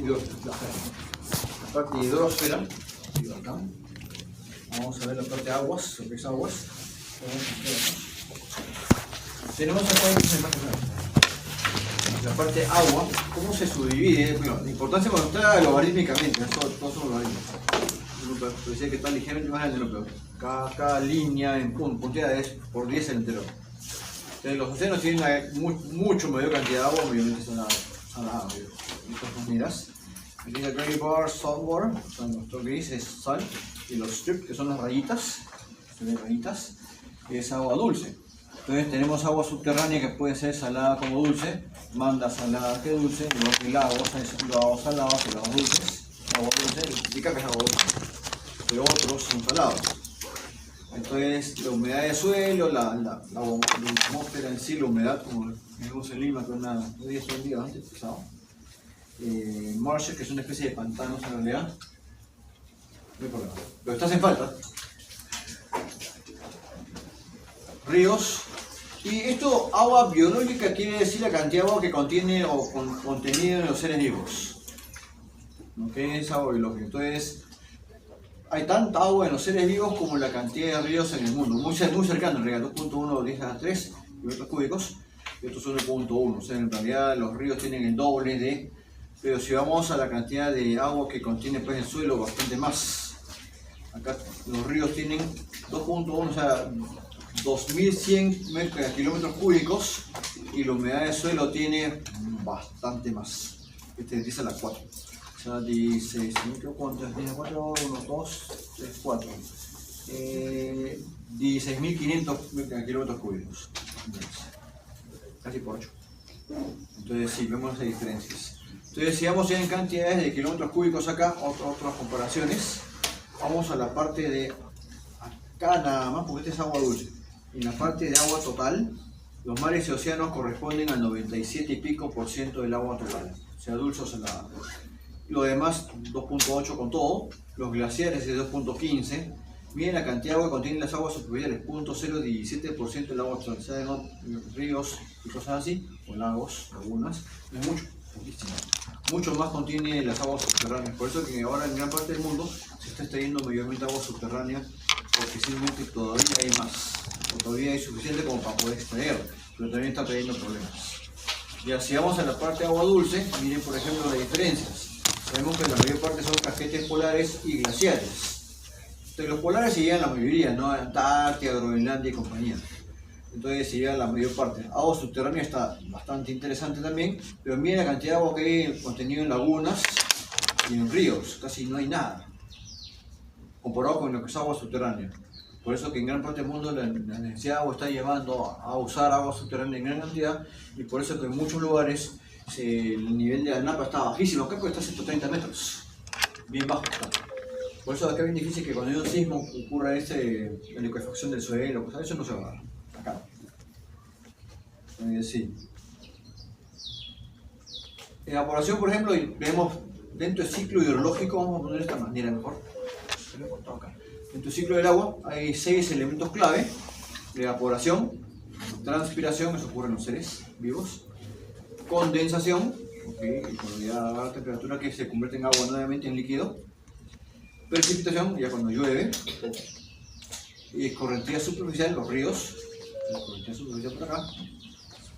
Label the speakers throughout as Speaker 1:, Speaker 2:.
Speaker 1: La parte de hidrosfera, acá. Vamos a ver la parte de aguas, lo que es aguas. Tenemos acá la parte de agua, cómo se subdivide. Bueno, la importancia cuando está logarítmicamente, todos son logaritmos. Decía que está ligeramente más grande, pero cada línea en punteada es por 10 el entero. Entonces, los océanos tienen mucho mayor cantidad de agua, obviamente son las medidas. Aquí el gray bar, salt water, nuestro gris es sal, y los strips, que son las rayitas, es agua dulce. Entonces tenemos agua subterránea que puede ser salada como dulce, manda salada que dulce, igual que lagos salados y lagos dulces. Agua dulce significa que es agua dulce, pero otros son salados. Entonces la humedad de suelo, la atmósfera en sí, la humedad, como vimos en Lima, que un día estuvo un día antes, pesado. Marshes, que es una especie de pantanos en realidad. No hay problema, pero estás en falta. Ríos. Y esto, agua biológica, quiere decir la cantidad de agua que contiene o contenido en los seres vivos. ¿Ok? Es agua biológica. Entonces, hay tanta agua en los seres vivos como la cantidad de ríos en el mundo. Muy cercano, en realidad, 2.1 10 a la 3 kilómetros cúbicos. Y estos son 1.1. O sea, en realidad los ríos tienen el doble de... Pero si vamos a la cantidad de agua que contiene pues, el suelo, bastante más. Acá los ríos tienen 2.1, o sea, 2100 kilómetros cúbicos, y la humedad del suelo tiene bastante más. Este dice la 4. O sea, 16, ¿cuántos? 4, 1, 2, 3, 4. 16.500 kilómetros cúbicos. Casi por 8. Entonces, sí, vemos las diferencias. Entonces, si vamos ya en cantidades de kilómetros cúbicos acá, otras comparaciones, vamos a la parte de acá nada más, porque este es agua dulce. En la parte de agua total, los mares y océanos corresponden al 97 y pico % del agua total, sea dulce o salada. Lo demás, 2.8 con todo. Los glaciares de 2.15. Miren la cantidad de agua que contienen las aguas superficiales, 0.017% del agua total, sea en ríos y cosas así, o lagos, lagunas, no es mucho, poquísimo. Mucho más contiene las aguas subterráneas. Por eso que ahora en gran parte del mundo se está extrayendo mayormente agua subterránea, porque simplemente todavía hay más, o todavía hay suficiente como para poder extraer, pero también está trayendo problemas. Ya si vamos a la parte de agua dulce, miren por ejemplo las diferencias. Sabemos que la mayor parte son casquetes polares y glaciares. Entonces los polares se llevan la mayoría, ¿no? Antártida, Groenlandia y compañía. Entonces se lleva la mayor parte. Agua subterránea está bastante interesante también, pero miren la cantidad de agua que hay contenido en lagunas y en ríos, casi no hay nada, comparado con lo que es agua subterránea. Por eso que en gran parte del mundo la necesidad de agua está llevando a usar agua subterránea en gran cantidad, y por eso que en muchos lugares el nivel de la napa está bajísimo. Acá puede estar 130 metros, bien bajo está. Por eso acá es bien difícil que cuando hay un sismo ocurra la liquefacción del suelo, pues eso no se va a dar. Acá. Sí. Evaporación, por ejemplo, vemos dentro del ciclo hidrológico, vamos a poner de esta manera mejor. Dentro del ciclo del agua hay 6 elementos clave: evaporación, transpiración, eso ocurre en los seres vivos, condensación, cuando ya a la temperatura que se convierte en agua nuevamente en líquido, precipitación, ya cuando llueve, y escorrentía superficial, los ríos, escorrentía superficial por acá,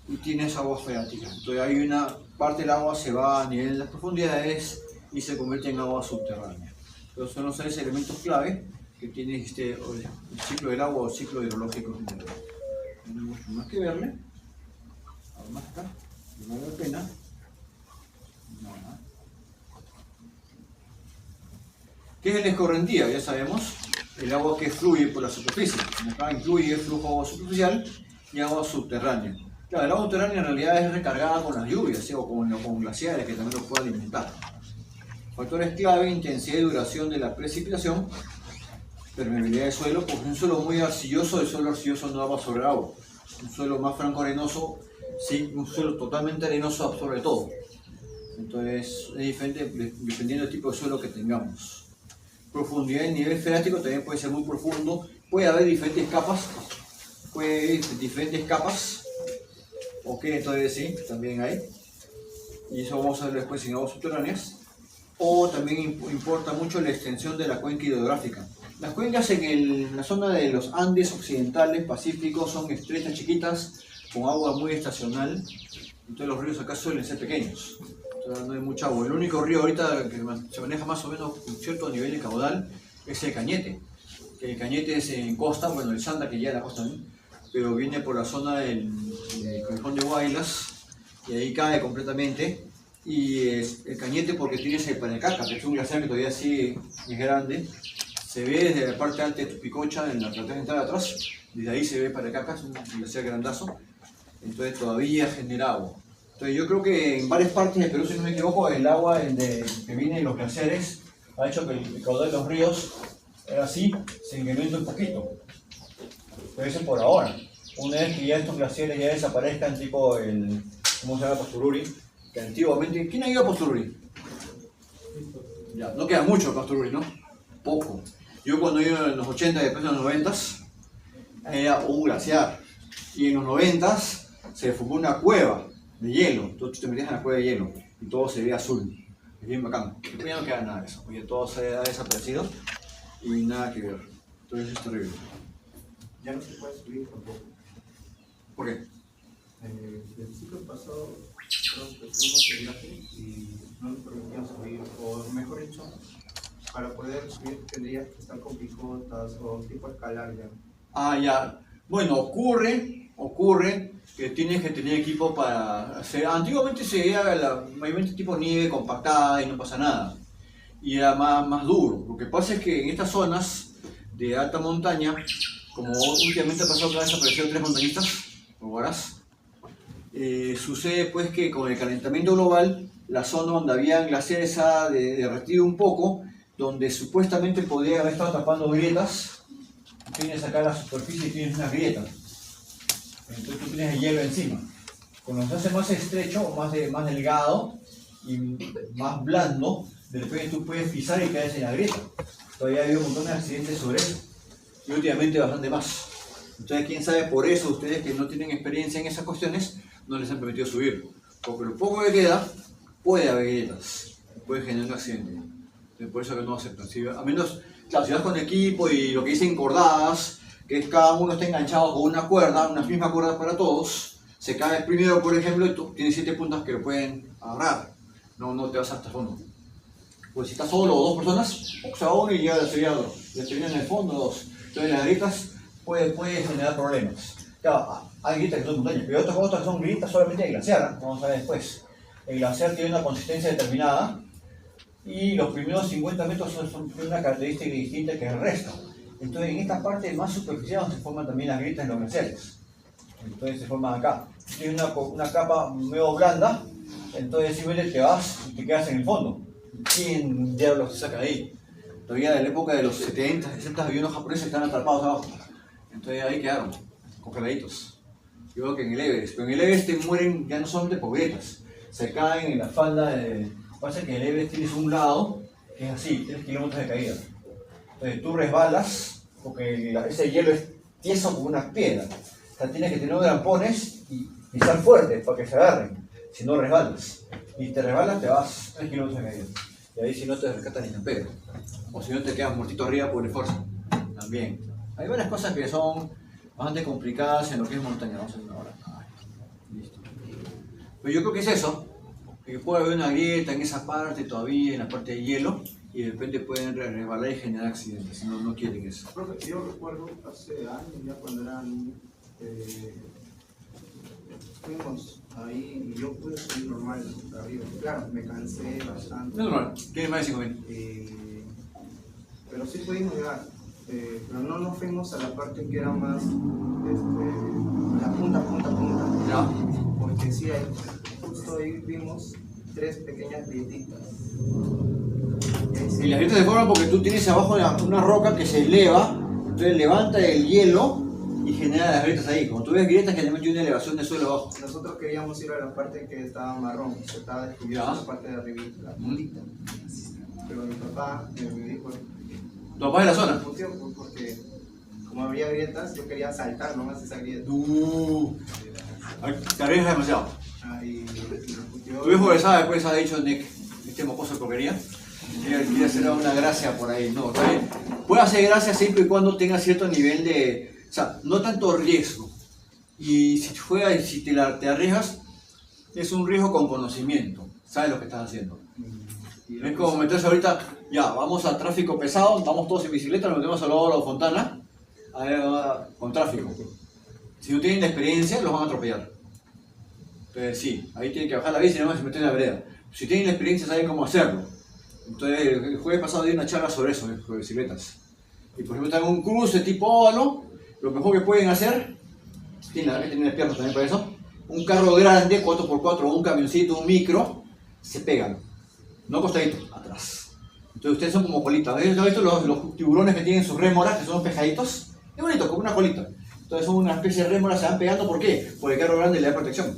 Speaker 1: y tienes agua freática. Entonces hay una parte del agua se va a nivel de las profundidades y se convierte en agua subterránea. Entonces son los 6 elementos clave que tiene el ciclo del agua o ciclo hidrológico. No hay mucho más que verle. Además acá, no vale la pena. No. ¿Qué es la escorrentía? Ya sabemos, el agua que fluye por la superficie. Acá incluye flujo de agua superficial y agua subterránea. Claro, el agua subterránea en realidad es recargada con las lluvias, ¿sí? O con glaciares que también los puede alimentar. Factores clave: intensidad y duración de la precipitación, permeabilidad del suelo, porque un suelo muy arcilloso, el suelo arcilloso no va sobre el agua. Un suelo más franco arenoso, sí, un suelo totalmente arenoso absorbe todo. Entonces es diferente dependiendo del tipo de suelo que tengamos. Profundidad y nivel freático también puede ser muy profundo, puede haber diferentes capas, ok, entonces sí, también hay, y eso vamos a ver después en aguas subterráneas. o también importa mucho la extensión de la cuenca hidrográfica. Las cuencas en la zona de los Andes occidentales, pacíficos, son estrechas, chiquitas, con agua muy estacional. Entonces los ríos acá suelen ser pequeños. Entonces no hay mucha agua. El único río ahorita que se maneja más o menos con cierto nivel de caudal es el Cañete. El Cañete es en costa, bueno, el Santa que llega a la costa, ¿no? Pero viene por la zona del Callejón de Huaylas y ahí cae completamente. Y el Cañete porque tienes el Panacaca, que es un glaciar que todavía sigue, es grande. Se ve desde la parte alta de Tupicocha, en la platea central de atrás, desde ahí se ve Panacaca, es un glaciar grandazo, entonces todavía genera agua. Entonces yo creo que en varias partes del Perú, si no me equivoco, el agua que viene de los glaciares ha hecho que el caudal de los ríos, ahora sí, se incremente un poquito. Pero eso por ahora. Una vez que ya estos glaciares ya desaparezcan, tipo el, ¿cómo se llama? Pastururi, que antiguamente, ¿quién ha ido a Pastururi? Ya, no queda mucho Pastururi, ¿no? Poco. Yo cuando iba en los 80 y después en los 90 era un glaciar. Y en los 90 se formó una cueva de hielo. Tú te metías en la cueva de hielo y todo se veía azul. Es bien bacán. Después ya no queda nada de eso. Oye, todo se ha desaparecido y nada que ver. Entonces es terrible.
Speaker 2: Ya no se puede subir tampoco.
Speaker 1: ¿Por qué?
Speaker 2: El ciclo pasado creo que fuimos de viaje y no nos permitían subir, o mejor dicho, para poder subir tendrías que estar con picotas o tipo escalar ya.
Speaker 1: Ah, ya. Bueno, ocurre que tienes que tener equipo para hacer. Antiguamente se veía mayormente tipo nieve compactada y no pasa nada. Y era más duro. Lo que pasa es que en estas zonas de alta montaña, como últimamente ha pasado que han desaparecido 3 montañistas, o Huaraz, sucede pues que con el calentamiento global, la zona donde había glaciares ha derretido un poco, donde supuestamente podría haber estado tapando grietas. Tienes acá la superficie y tienes una grieta. Entonces tú tienes el hielo encima. Cuando se hace más estrecho o más delgado y más blando, de repente tú puedes pisar y caes en la grieta. Todavía ha habido un montón de accidentes sobre eso. Y últimamente bastante más. Entonces quién sabe, por eso ustedes que no tienen experiencia en esas cuestiones no les han permitido subir. Porque lo poco que queda puede haber grietas. Puede generar un accidente. Entonces por eso que no aceptan. A menos, claro, si vas con equipo y lo que dicen cordadas, que es cada uno está enganchado con una cuerda, una misma cuerda para todos, se cae el primero, por ejemplo, y tú tienes 7 puntas que lo pueden agarrar. No te vas hasta el fondo. Pues si estás solo o 2 personas, se va uno y llega sería otro. Ya te vienen en el fondo 2. Entonces las grietas puede generar problemas. Claro, hay grietas que son montañas, pero otras que son grietas solamente de glaciar, vamos a ver después. El glaciar tiene una consistencia determinada y los primeros 50 metros son una característica distinta que el resto. Entonces en esta parte más superficial se forman también las grietas en los glaciares. Entonces se forman acá. Tiene una capa medio blanda, entonces simplemente te vas y te quedas en el fondo. ¿Quién diablos te saca de ahí? Todavía de la época de los 70, 60 aviones japoneses están atrapados abajo. Entonces ahí quedaron, congeladitos. Yo creo que en el Everest, pero en el Everest te mueren ya no solamente por grietas, se caen en la falda de... Pasa que en el Everest tienes un lado que es así, 3 kilómetros de caída. Entonces tú resbalas, porque ese hielo es tieso como una piedra. O sea, tienes que tener grampones y pisar fuerte para que se agarren, si no resbalas. Y te resbalas, te vas 3 kilómetros de caída. Y ahí si no te rescatas ni tan pedo. O si no te quedas muertito arriba por esfuerzo. También. Hay varias cosas que son bastante complicadas en lo que es montaña. Vamos a ver ahora. Listo. Pero yo creo que es eso. Que puede haber una grieta en esa parte todavía, en la parte de hielo. Y de repente pueden resbalar y generar accidentes. Si no quieren eso.
Speaker 2: Profe, yo recuerdo hace años ya cuando eran... fuimos ahí y yo pude subir normal arriba. Claro, me cansé bastante.
Speaker 1: No es normal, tiene más de 5.000.
Speaker 2: Pero sí pudimos llegar. Pero no nos fuimos a la parte que era más la punta.
Speaker 1: ¿Ya?
Speaker 2: Porque sí, justo ahí vimos 3 pequeñas grietitas.
Speaker 1: Y las grietas se forman porque tú tienes abajo una roca que se eleva, entonces levanta el hielo y genera las grietas ahí. Como tú ves grietas, generalmente hay una elevación de suelo abajo.
Speaker 2: Nosotros queríamos ir a la parte que estaba marrón, que estaba descubierta, la parte de arriba, la puntita. Pero mi papá me dijo...
Speaker 1: ¿Tu papá es de la zona?
Speaker 2: Porque como había grietas, yo quería saltar nomás esa grieta.
Speaker 1: Te arriesgas demasiado.
Speaker 2: Y
Speaker 1: Tu viejo que sabe, después ha dicho, Nick, este mocoso de porquería. Quiere hacer una gracia por ahí. No, está bien. Puede hacer gracia siempre y cuando tenga cierto nivel de... O sea, no tanto riesgo. Y si te arriesgas, es un riesgo con conocimiento. Sabes lo que estás haciendo. Es como meterse ahorita, ya, vamos a tráfico pesado, vamos todos en bicicleta, nos metemos al lado de la Fontana con tráfico. Si no tienen la experiencia, los van a atropellar. Entonces sí, ahí tienen que bajar la bici y no se meten en la vereda. Si tienen la experiencia, saben cómo hacerlo. Entonces el jueves pasado di una charla sobre eso, sobre bicicletas. Y por ejemplo, están en un cruce tipo óvalo, lo mejor que pueden hacer, tienen las piernas también para eso, un carro grande, 4x4, un camioncito, un micro, se pegan. No acostadito, atrás. Entonces ustedes son como colitas. ¿Han visto los tiburones que tienen sus rémoras, que son pescaditos? Es bonito, como una colita. Entonces son una especie de rémoras, se van pegando. ¿Por qué? Porque el carro grande le da protección.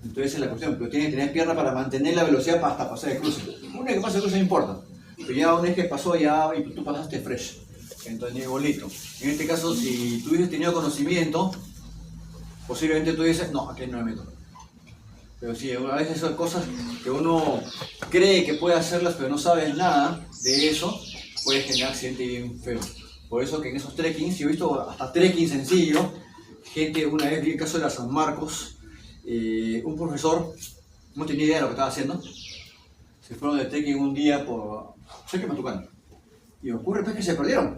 Speaker 1: Entonces esa es la cuestión. Pero tienen que tener pierna para mantener la velocidad hasta pasar el cruce. Una vez que pasa el cruce no importa. Pero ya una vez que pasó ya y tú pasaste fresh. Entonces es bonito. En este caso, si tú hubieses tenido conocimiento, posiblemente tú dices, no, aquí no me meto. Pero sí, a veces son cosas que uno cree que puede hacerlas, pero no sabes nada de eso, puede generar accidente bien feo. Por eso que en esos trekkings, yo he visto hasta trekking sencillo, gente, una vez vi el caso de la San Marcos, un profesor no tenía idea de lo que estaba haciendo, se fueron de trekking un día por, sé que Matucán, y ocurre pues que se perdieron.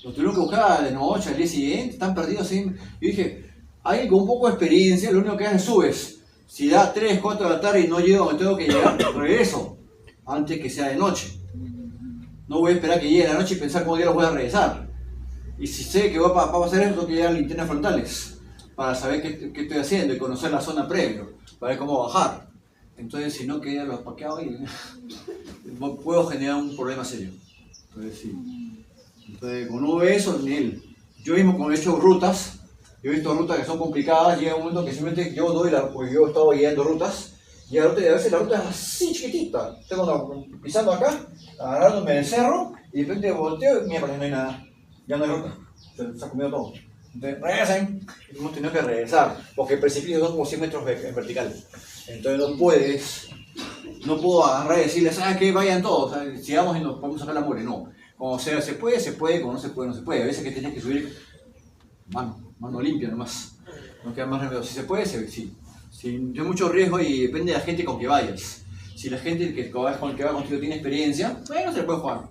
Speaker 1: Los tuvieron que buscar de noche, al día siguiente, están perdidos así. Yo dije, alguien con un poco de experiencia, lo único que hace es subes. Si da 3, 4 de la tarde y no llego donde tengo que llegar, regreso antes que sea de noche. No voy a esperar que llegue la noche y pensar cómo día los voy a regresar. Y si sé que va a pasar eso, tengo que llegar a linternas frontales para saber qué estoy haciendo y conocer la zona previo, para ver cómo bajar. Entonces, si no queda los paqueados, puedo generar un problema serio. Entonces, sí. Entonces, cuando uno ve eso, ni él. Yo mismo, cuando he hecho rutas, yo he visto rutas que son complicadas, llega un momento que simplemente yo doy porque yo he estado guiando rutas, y a veces la ruta es así chiquitita. Estoy pisando acá, agarrándome del cerro, y de repente volteo y mira, no hay nada. Ya no hay ruta, se ha comido todo. Entonces, regresen, y hemos tenido que regresar, porque el precipicio son como 100 metros en vertical. Entonces no puedo agarrar y decirles, ¿sabes qué? Vayan todos, ¿sabes? Sigamos y nos podemos sacar la mugre. No, como sea, se puede, como no se puede, no se puede. A veces que tienes que subir mano limpia nomás, no queda más remedio. Si se puede, sí. Si hay mucho riesgo y depende de la gente con que vayas. Si la gente con el que va contigo tiene experiencia, bueno, se le puede jugar.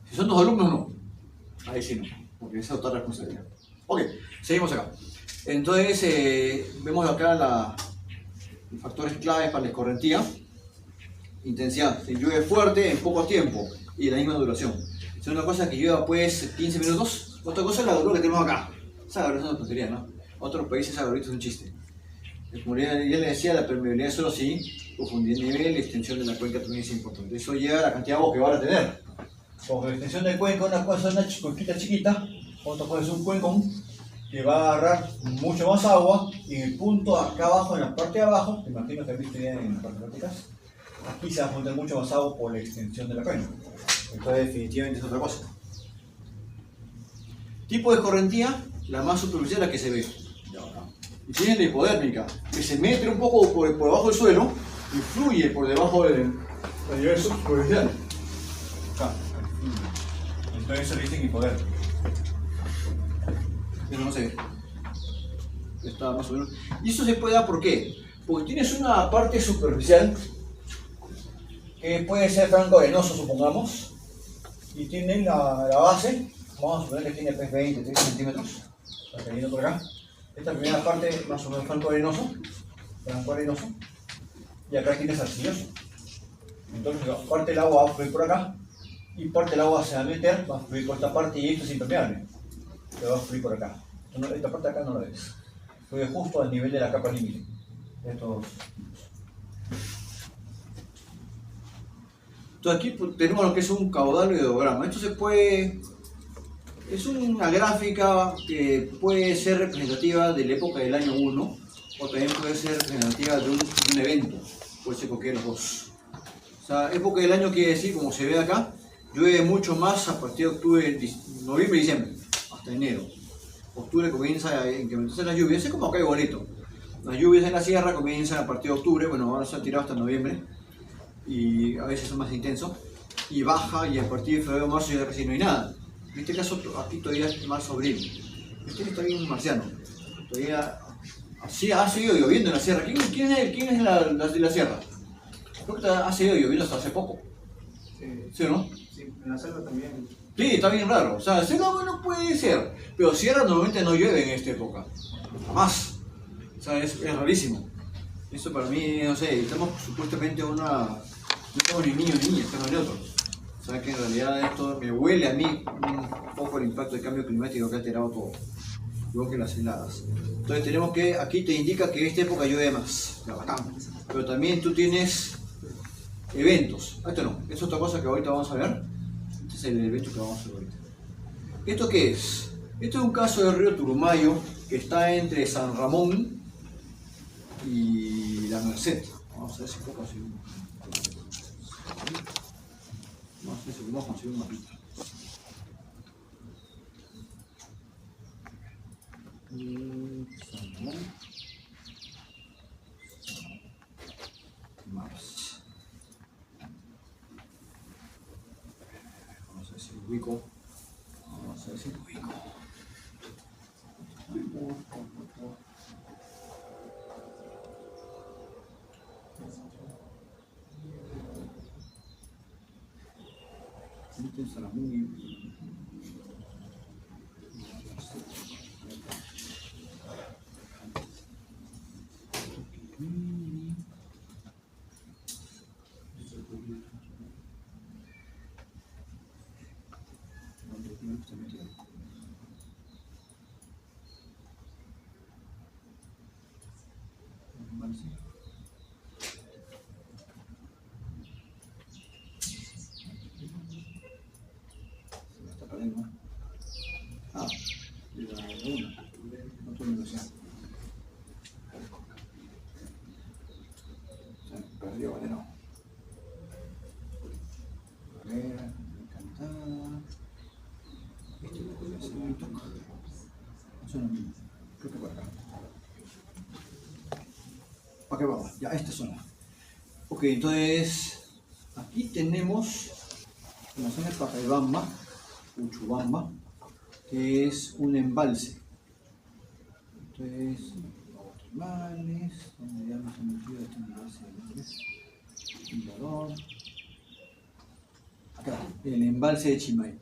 Speaker 1: Si son tus alumnos, no. Ahí sí no, porque esa es otra responsabilidad. Ok, seguimos acá. Entonces, vemos acá los factores claves para la escorrentía. Intensidad, si llueve fuerte en poco tiempo y la misma duración. Si una cosa es que llueva pues 15 minutos, otra cosa es la duración que tenemos acá. Esa duración es una tontería, ¿no? Otros países esa duración es un chiste. Como ya le decía, la permeabilidad del suelo sí, profundidad de nivel y extensión de la cuenca también es importante. Eso lleva a la cantidad de agua que van a tener. Porque la extensión de cuenca, una cuenquita chiquita, otra cosa es un cuencón que va a agarrar mucho más agua y el punto acá abajo, en la parte de abajo, te imagino que has visto ya en las partes prácticas, aquí se va a juntar mucho más agua por la extensión de la cuenca. Entonces definitivamente es otra cosa. Tipo de escorrentía, la más superficial la que se ve. Y tiene la hipodérmica, que se mete un poco por debajo del suelo y fluye por debajo del nivel superficial. Acá. Entonces eso le dicen hipodérmica. Pero no sé. Está más o menos. Y eso se puede dar ¿por qué? Porque tienes una parte superficial que puede ser franco arenoso, supongamos, y tiene la base, vamos a suponer que tiene 20, 30 centímetros, está cayendo por acá. Esta primera parte más o menos franco arenoso, y acá tienes arcilloso. Entonces parte del agua va a fluir por acá, y parte del agua se va a meter, va a fluir por esta parte, y esto es impermeable, que va a fluir por acá. Entonces, esta parte de acá no la ves, fluye justo al nivel de la capa límite. Entonces aquí tenemos lo que es un caudal ideograma. Esto se puede... Es una gráfica que puede ser representativa de la época del año 1 o también puede ser representativa de un evento. Puede ser cualquiera de los dos. O sea, época del año quiere decir, como se ve acá, llueve mucho más a partir de octubre, noviembre y diciembre, hasta enero. Octubre comienza a incrementarse las lluvias, es como acá igualito. Las lluvias en la sierra comienzan a partir de octubre, bueno, ahora se han tirado hasta noviembre. y a veces es más intenso, y baja y a partir de febrero o marzo ya casi no hay nada. En este caso aquí todavía es marzo-abril. Este está bien marciano. Todavía así ha seguido lloviendo en la sierra. ¿Quién es la de la sierra? Creo que ha seguido lloviendo hasta hace poco. ¿Sí o no?
Speaker 2: Sí, en la selva también.
Speaker 1: Sí, está bien raro. O sea, selva bueno puede ser, pero sierra normalmente no llueve en esta época. Jamás. O sea, es rarísimo. Eso para mí, no sé, estamos supuestamente no estamos ni niños ni niñas, estamos neutros. O sea que en realidad esto me huele a mí un poco el impacto del cambio climático que ha alterado todo, igual que las heladas. Entonces tenemos que, aquí te indica que esta época llueve más, ya, bacán. Pero también tú tienes eventos. Esto no, es otra cosa que ahorita vamos a ver. Este es el evento que vamos a ver ahorita. ¿Esto qué es? Esto es un caso del río Turumayo que está entre San Ramón y la Merced. Vamos a ver si puedo conseguir un mapita. Vamos a ver si podemos conseguir un mapita. San Ramón. Maps. Vamos a ver si lo ubico. Vamos a ver si lo ubico. Este es Saramón y ah, de la laguna, no tuve ilusión. Se me perdió, ¿vale? No. Carrera, encantada. Este lo podría hacer un toque. No suena bien. Creo que por acá. ¿Para qué vamos? Ya, esta zona. Ok, entonces aquí tenemos en la zona de Pacaibamba, Uchubamba, que es un embalse. Entonces, termales, donde ya nos hemos metido este embalse de Mirador. Acá, el embalse de Chimay.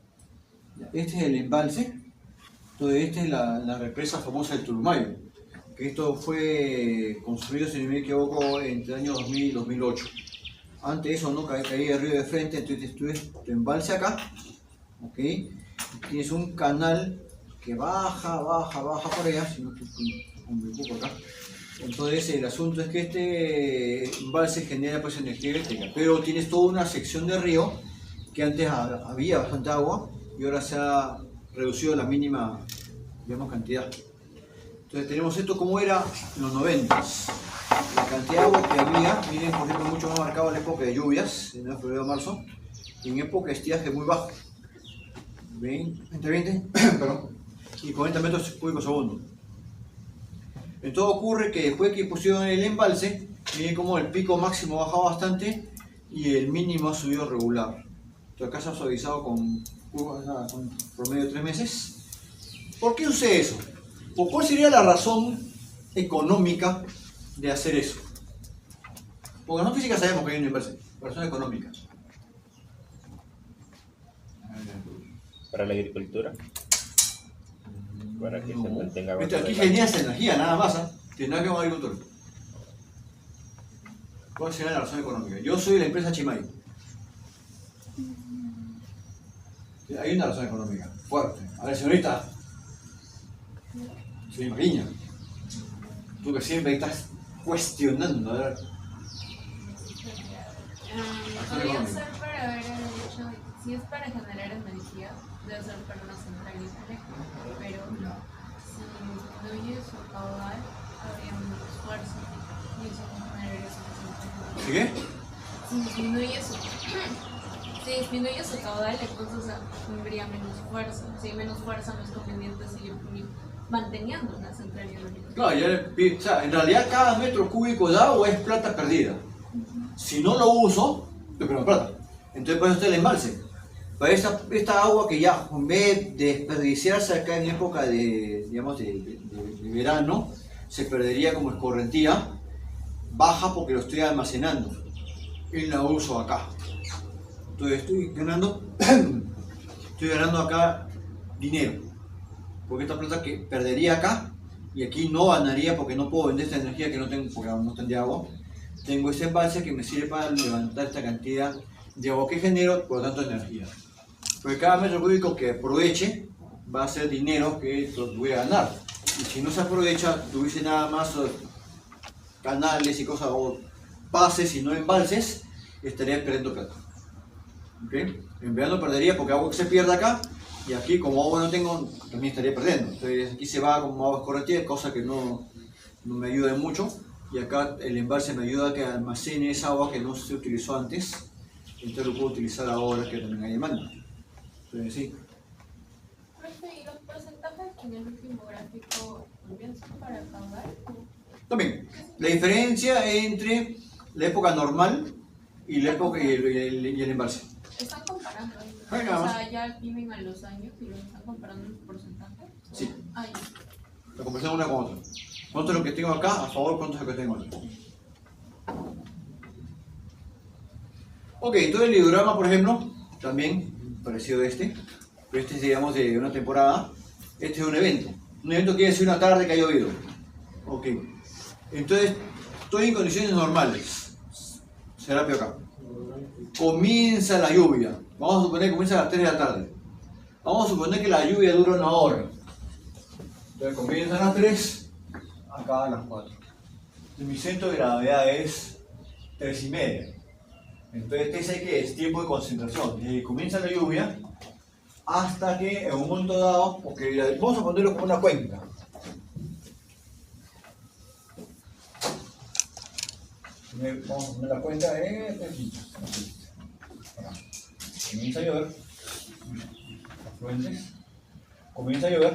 Speaker 1: Ya, este es el embalse. Entonces, esta es la represa famosa del Turumayo, que esto fue construido, si no me equivoco, entre el año 2000 y 2008. Antes de eso no caía el río de frente, entonces tú ves tu embalse acá, ¿ok? Tienes un canal que baja por allá, si no te un poco acá. Entonces el asunto es que este embalse genera pues energía eléctrica, pero tienes toda una sección de río que antes había bastante agua y ahora se ha reducido la mínima, digamos, cantidad. Entonces tenemos esto como era en los 90s. La cantidad de agua que había, miren, por ejemplo, mucho más marcado en la época de lluvias, en febrero marzo, y en época de estiaje muy bajo. ¿Ven? Entre 20 perdón, y 40 metros cúbicos segundo. Entonces ocurre que después que pusieron el embalse, miren como el pico máximo bajó bastante y el mínimo ha subido regular. Entonces acá se ha suavizado con promedio de 3 meses. ¿Por qué sucede eso? ¿O cuál sería la razón económica de hacer eso? Porque no física sabemos que hay un embalse, la razón económica.
Speaker 3: Para la agricultura, para que se mantenga bajo
Speaker 1: Aquí
Speaker 3: la
Speaker 1: generas energía, nada más, ¿eh? Tiene nada que ver con agricultura. ¿Cuál sería la razón económica? Yo soy la empresa Chimay. Hay una razón económica fuerte. A ver, señorita, señor Mariña, tú que siempre estás cuestionando, a ver.
Speaker 4: Podría ser para ver el hecho de que si es para generar energía, debe ser para una central eléctrica, pero si disminuye su caudal, habría menos esfuerzo y eso no generaría suficiente.
Speaker 1: ¿Sí qué?
Speaker 4: Si disminuye su caudal, entonces habría menos fuerza. Si hay menos fuerza, no es conveniente seguir manteniendo una central eléctrica.
Speaker 1: Claro, o sea, en realidad cada metro cúbico de agua es plata perdida. Si no lo uso, estoy perdiendo plata. Entonces por eso está el embalse. Para esta agua que ya en vez de desperdiciarse acá en época de, digamos, de verano, se perdería como escorrentía, baja porque lo estoy almacenando y la uso acá. Entonces estoy ganando acá dinero, porque esta plata que perdería acá y aquí no ganaría porque no puedo vender esta energía que no tengo porque no tendría agua. Tengo este embalse que me sirve para levantar esta cantidad de agua que genero, por lo tanto energía. Porque cada metro cúbico que aproveche va a ser dinero que voy a ganar. Y si no se aprovecha, tuviese nada más canales y cosas, o pases y no embalses, estaría perdiendo plata. ¿Okay? En verano perdería porque agua que se pierde acá, y aquí como agua no tengo, también estaría perdiendo. Entonces aquí se va como agua escorrentía, cosa que no me ayuda mucho. Y acá el embalse me ayuda a que almacene esa agua que no se utilizó antes, entonces lo puedo utilizar ahora que también hay demanda. Entonces sí.
Speaker 4: Profe, ¿y los porcentajes en el último gráfico también son para caudal?
Speaker 1: También, la diferencia entre la época normal y la época y el embalse.
Speaker 4: ¿Están comparando ahí?
Speaker 1: Ahí nada más.
Speaker 4: O sea, ya viven a los años y los están comparando en porcentaje.
Speaker 1: Sí.
Speaker 4: Ay,
Speaker 1: La comparación una con otra. ¿Cuánto es lo que tengo acá a favor? ¿Cuánto es lo que tengo acá? Ok, entonces el hidrograma, por ejemplo, también parecido a este, pero este es, digamos, de una temporada. Este es un evento. Un evento quiere decir una tarde que ha llovido. Ok. Entonces, estoy en condiciones normales. Será peor acá. Comienza la lluvia. Vamos a suponer que comienza a las 3 de la tarde. Vamos a suponer que la lluvia dura una hora. Entonces comienza a las 3, acá a las 4. Mi centro de gravedad es 3,5. Entonces este que es tiempo de concentración. Desde que comienza la lluvia hasta que en un momento dado, porque vamos a ponerlo como una cuenca. Vamos a poner la cuenta de comienza a llover, afluentes, comienza a llover,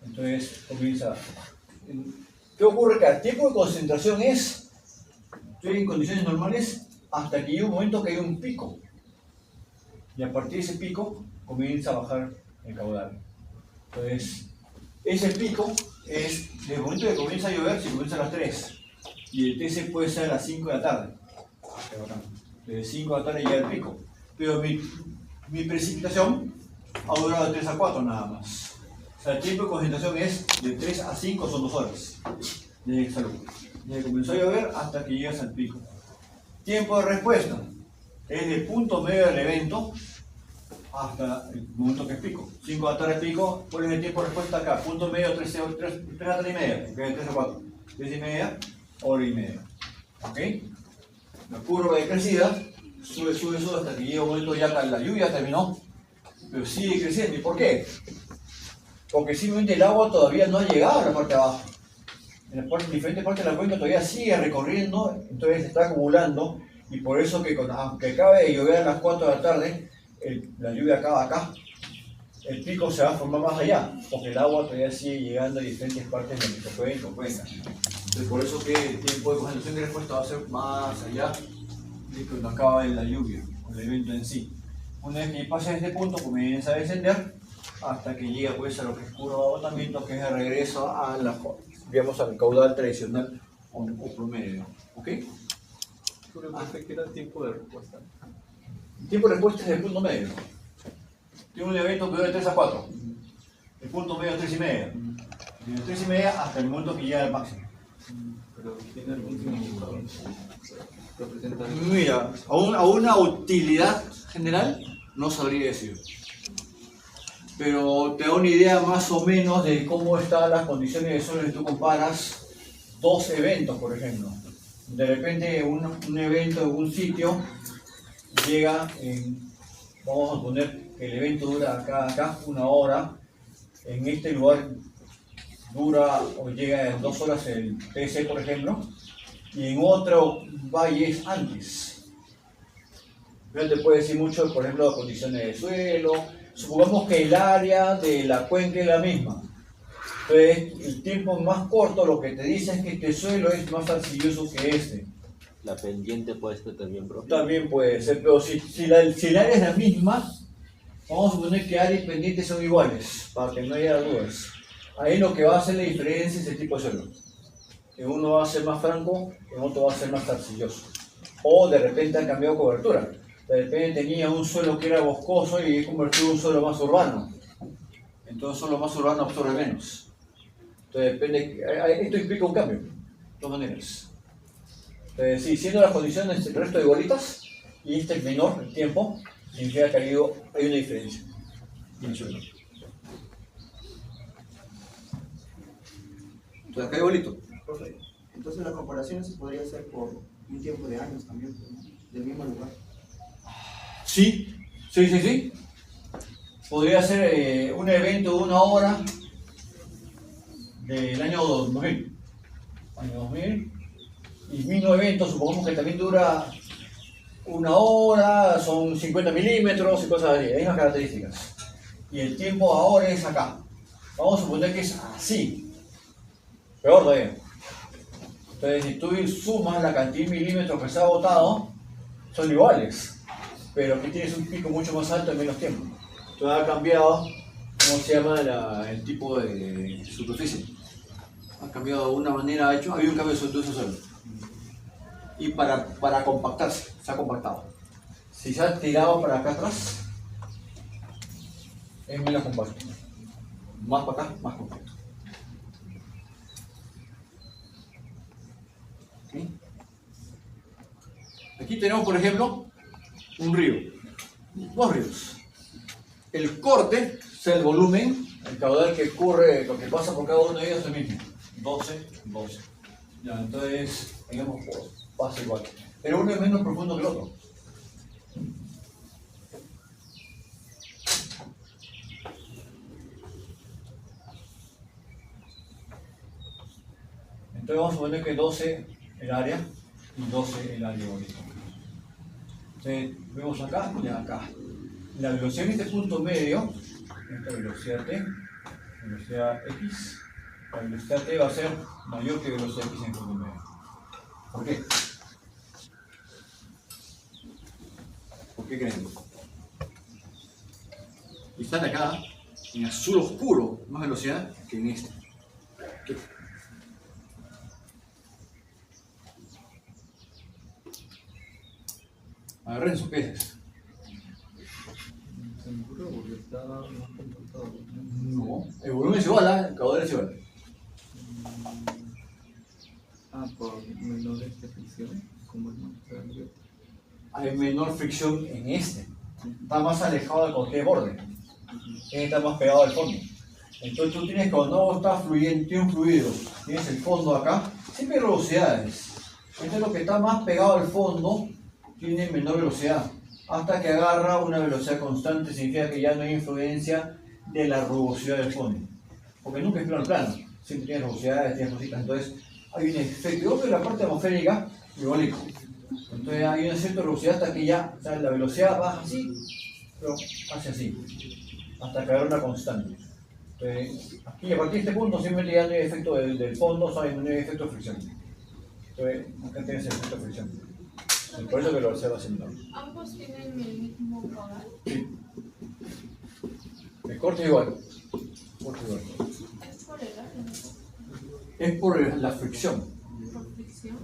Speaker 1: entonces comienza. ¿Qué ocurre? Que el tiempo de concentración es, estoy en condiciones normales hasta que llega un momento que hay un pico, y a partir de ese pico comienza a bajar el caudal. Entonces, ese pico es desde el momento que comienza a llover, si comienza a las 3, y el TC puede ser a las 5 de la tarde. Desde 5 de la tarde llega el pico. Pero mi precipitación ha durado de 3 a 4 nada más. O sea, el tiempo de concentración es de 3 a 5, son 2 horas. Desde que comenzó a llover hasta que llegas al pico. Tiempo de respuesta es del punto medio del evento hasta el momento que es pico. 5 de la tarde pico, pones el tiempo de respuesta acá. Punto medio 3 a 3 y media, que es 3 a 4. 3 y media, hora y media. ¿Ok? La curva de crecida sube hasta que llega un momento ya que la lluvia terminó, pero sigue creciendo. ¿Y por qué? Porque simplemente el agua todavía no ha llegado a la parte de abajo. En diferentes partes de la cuenca todavía sigue recorriendo, entonces se está acumulando, y por eso que aunque acabe de llover a las 4 de la tarde, la lluvia acaba acá, el pico se va a formar más allá, porque el agua todavía sigue llegando a diferentes partes de nuestro cuenca. Entonces por eso que el tiempo de concentración de respuesta va a ser más allá de cuando acaba la lluvia, o el evento en sí. Una vez que pasa este punto, comienza a descender hasta que llega pues a lo que es curva de agotamiento, que es el regreso a al caudal tradicional o promedio. ¿Ok?
Speaker 2: ¿Qué era el tiempo de respuesta?
Speaker 1: El tiempo de respuesta es el punto medio. Tiene un evento que dura de 3 a 4. El punto medio es 3 y media. Desde 3 y media hasta el momento que llega al máximo.
Speaker 2: Pero tiene algún significado. Representa.
Speaker 1: Mira, a una utilidad general no sabría decir. Pero te da una idea más o menos de cómo están las condiciones de suelo si tú comparas dos eventos, por ejemplo. De repente un evento en un sitio llega vamos a poner que el evento dura acá una hora, en este lugar dura o llega en 2 horas el TC, por ejemplo, y en otro valle es antes. Pero te puede decir mucho, por ejemplo, condiciones de suelo. Supongamos que el área de la cuenca es la misma. Entonces, el tiempo más corto lo que te dice es que este suelo es más arcilloso que este.
Speaker 3: La pendiente puede ser también, profe.
Speaker 1: También puede ser, pero si el área es la misma, vamos a suponer que área y pendiente son iguales, para que no haya dudas. Ahí lo que va a hacer la diferencia es el tipo de suelo. En uno va a ser más franco, en otro va a ser más arcilloso. O de repente han cambiado cobertura. De repente tenía un suelo que era boscoso y he convertido en un suelo más urbano. Entonces suelo más urbano absorbe menos. Entonces depende, esto implica un cambio, de todas maneras. Entonces, sí, siendo las condiciones el resto de bolitas y este es menor el tiempo, significa que hay una diferencia en el suelo. Entonces acá hay bolito.
Speaker 2: Profe, entonces la comparación se podría hacer por un tiempo de años también, ¿no? Del mismo lugar.
Speaker 1: Sí. Podría ser un evento de 1 hora del año 2000. Año 2000. Y mismo evento, supongamos que también dura 1 hora, son 50 milímetros y cosas así, hay mismas características. Y el tiempo ahora es acá. Vamos a suponer que es así. Peor todavía. Entonces, si tú sumas la cantidad de milímetros que se ha botado, son iguales. Pero aquí tienes un pico mucho más alto en menos tiempo. Entonces ha cambiado, ¿cómo se llama el tipo de superficie? Ha cambiado de una manera, ha habido un cambio de superficie solo. Y para compactarse, se ha compactado. Si se ha tirado para acá atrás, es menos compacto. Más para acá, más compacto. ¿Sí? Aquí tenemos, por ejemplo, un río. 2 ríos. El corte, o sea, el volumen, el caudal que ocurre, lo que pasa por cada uno de ellos es el mismo. 12. Ya, entonces, digamos, pasa igual. Pero uno es menos profundo que el otro. Entonces vamos a suponer que 12 el área y 12 el área bonito. Entonces vemos acá y acá. La velocidad en este punto medio, esta velocidad T, velocidad X, la velocidad T va a ser mayor que velocidad X en el punto medio. ¿Por qué? ¿Por qué creen? Y están acá, en azul oscuro, más velocidad que en este. ¿Qué? Agarren sus peces.
Speaker 2: Se me ocurre porque está más compactado.
Speaker 1: No, el volumen es igual, el caudal es igual.
Speaker 2: Por menores fricción, como no.
Speaker 1: Hay menor fricción en este. Está más alejado de cualquier borde. Este está más pegado al fondo. Entonces tú tienes, cuando está fluyendo, tiene un fluido, tienes el fondo acá, siempre hay velocidades. Entonces lo que está más pegado al fondo tiene menor velocidad. Hasta que agarra una velocidad constante, significa que ya no hay influencia de la rugosidad del fondo. Porque nunca es plano, siempre tienes rugosidades, tienes cositas. Entonces hay un efecto de la parte atmosférica igualito. Entonces hay una cierta rugosidad hasta que ya, o sea, la velocidad baja así, pero hace así, hasta que agarra una constante. Entonces, aquí a partir de este punto simplemente ya no hay efecto del fondo, o sea, no hay efecto de fricción. Entonces, acá tienes el efecto de fricción. Y por eso que lo observas en el
Speaker 4: ¿Ambos tienen el mismo caudal?
Speaker 1: Sí. El corte es igual. Corte igual.
Speaker 4: ¿Es por el área, no?
Speaker 1: Es por la fricción.
Speaker 4: ¿Por fricción?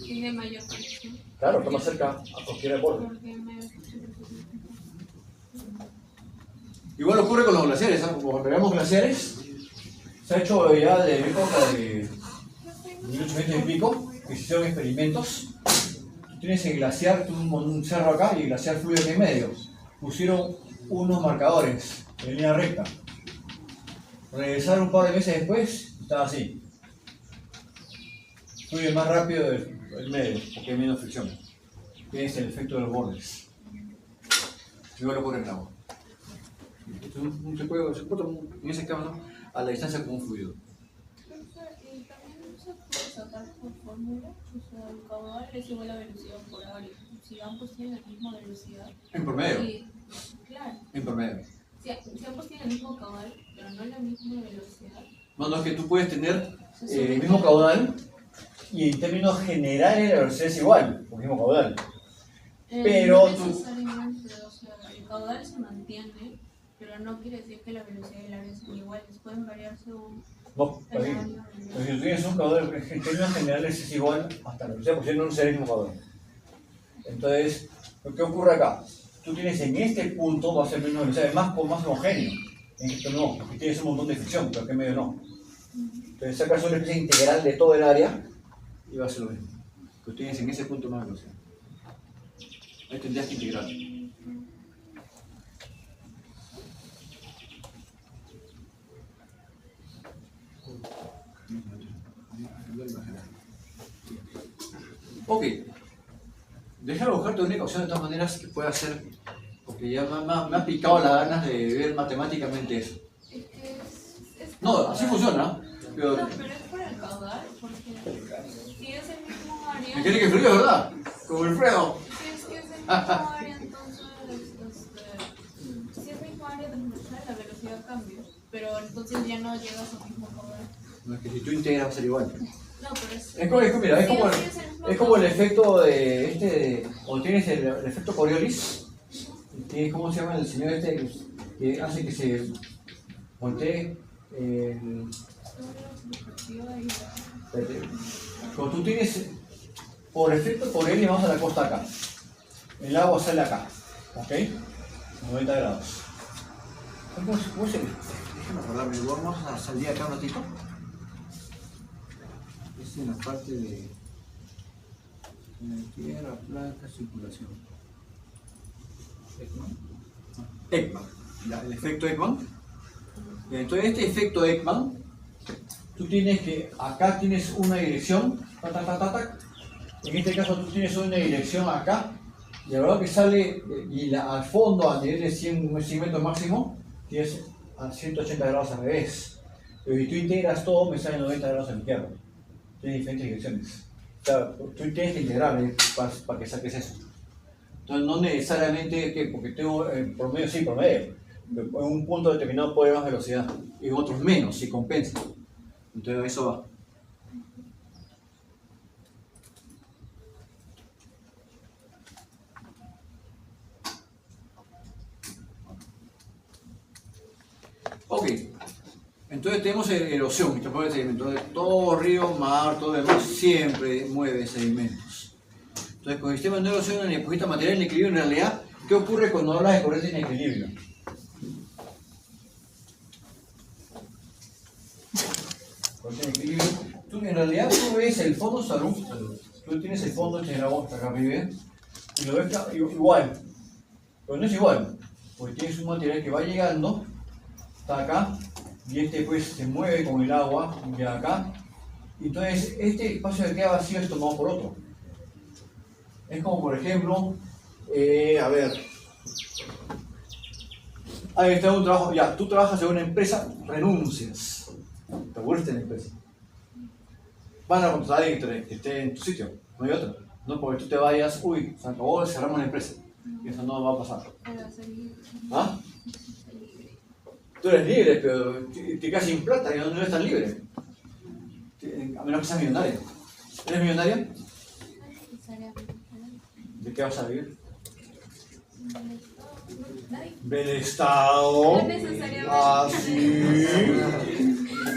Speaker 4: ¿Tiene mayor fricción?
Speaker 1: Claro, está más cerca a cualquier borde.
Speaker 4: ¿Por qué mayor fricción?
Speaker 1: Igual ocurre con los glaciares, ¿sabes? Como cuando veamos glaciares, se ha hecho ya de época de 1800 y pico, que se hicieron experimentos. Tú tienes el glaciar, tú un cerro acá y el glaciar fluye en medio. Pusieron unos marcadores en línea recta. Regresaron un par de meses después, estaba así. Fluye más rápido el medio, porque hay menos fricción. Es el efecto de los bordes. Igual ocurre en el agua. Se puede en ese caso a la distancia como un fluido.
Speaker 4: Y también se puede sacar por fórmula, o sea, el caudal es igual a velocidad por área. Si ambos tienen la misma velocidad.
Speaker 1: En promedio.
Speaker 4: Y, claro.
Speaker 1: En promedio.
Speaker 4: Si ambos tienen el mismo caudal, pero no la misma velocidad.
Speaker 1: No, es que tú puedes tener el mismo caudal
Speaker 5: y en términos generales la velocidad es igual, por mismo caudal. Pero
Speaker 4: no
Speaker 5: tú-
Speaker 4: necesariamente, o sea, el caudal se mantiene, pero no quiere decir que la velocidad y el área sean iguales, pueden variar según
Speaker 5: No,
Speaker 4: el
Speaker 5: está bien.
Speaker 4: área.
Speaker 5: Pero si tú tienes un caudal, en términos generales es igual hasta la velocidad, porque no es el mismo caudal. Entonces, lo que ocurre acá, tú tienes en este punto, va a ser menos velocidad, es más homogéneo. En esto no, porque tienes un montón de fricción, pero que en medio no. Entonces sacas una especie integral de todo el área
Speaker 1: Y va a ser lo mismo. Pues tienes en ese punto más velocidad. Ahí tendrías que integrar. Ok. Déjame buscarte una ecuación de todas maneras que pueda ser, porque ya me ha picado las ganas de ver matemáticamente eso.
Speaker 4: Es que es
Speaker 1: No,
Speaker 4: caudal.
Speaker 1: así funciona, pero
Speaker 4: No, pero es por el caudal, porque si es el mismo área.
Speaker 1: me tiene que fluir, ¿verdad? Como el Fredo.
Speaker 4: Si es que es el mismo área, entonces, si es el mismo área transversal, la velocidad cambia, pero entonces ya no llegas al mismo caudal.
Speaker 1: No, es que si tú integras va a ser igual.
Speaker 4: No, pero es.
Speaker 1: Mira,
Speaker 4: Sí, sí, es el mismo
Speaker 1: es como el
Speaker 4: caudal.
Speaker 1: efecto de cuando tienes el efecto Coriolis, ¿cómo se llama el señor este que hace que se voltee el... Espérate. Cuando tú tienes, por efecto Coriolis vamos a la costa acá, el agua sale acá, ¿ok? 90 grados. ¿Cómo se? Déjame acordarme, vamos a salir acá un ratito. Es en la parte de tierra, planta, circulación. Ekman. Ya, el efecto Ekman. Entonces, este efecto Ekman, tú tienes que, acá tienes una dirección, en este caso tú tienes una dirección acá, y a la hora que sale, al fondo, a nivel de 100 metros máximo, tienes a 180 grados al revés. Pero si tú integras todo, me sale 90 grados a la izquierda. Tiene diferentes direcciones. O sea, tú tienes que integrar para que saques eso. Entonces, no necesariamente que, porque tengo promedio, sí, promedio. Pero en un punto determinado puede haber más velocidad, en otros menos, si compensa. Entonces, eso va. Ok. Entonces tenemos erosión, transporte de sedimentos. Entonces todo río, mar, todo demás siempre mueve sedimentos. Entonces con el sistema de erosión en el material en equilibrio, en realidad, ¿qué ocurre cuando hablas de corriente en equilibrio? Corriente en equilibrio. Tú, en realidad tú ves el fondo salud. Tú tienes el fondo en el agua acá arriba y lo ves igual. Pero no es igual, porque tienes un material que va llegando, está acá, y este pues se mueve con el agua de acá, y entonces este espacio que queda vacío es tomado por otro. Es como por ejemplo, a ver, ahí está un trabajo, ya, tú trabajas en una empresa, renuncias, te vuelves en la empresa. Van a contratar a alguien que esté en tu sitio, no hay otro. No porque tú te vayas, uy, se acabó, cerramos la empresa. Y eso no va a pasar.
Speaker 4: Pero seguir.
Speaker 1: ¿Ah? Tú eres libre, pero te quedas sin plata y no eres tan libre. A menos que seas millonario. ¿Eres millonaria? ¿De qué vas a vivir? Del Estado.
Speaker 4: No necesariamente.
Speaker 1: Así.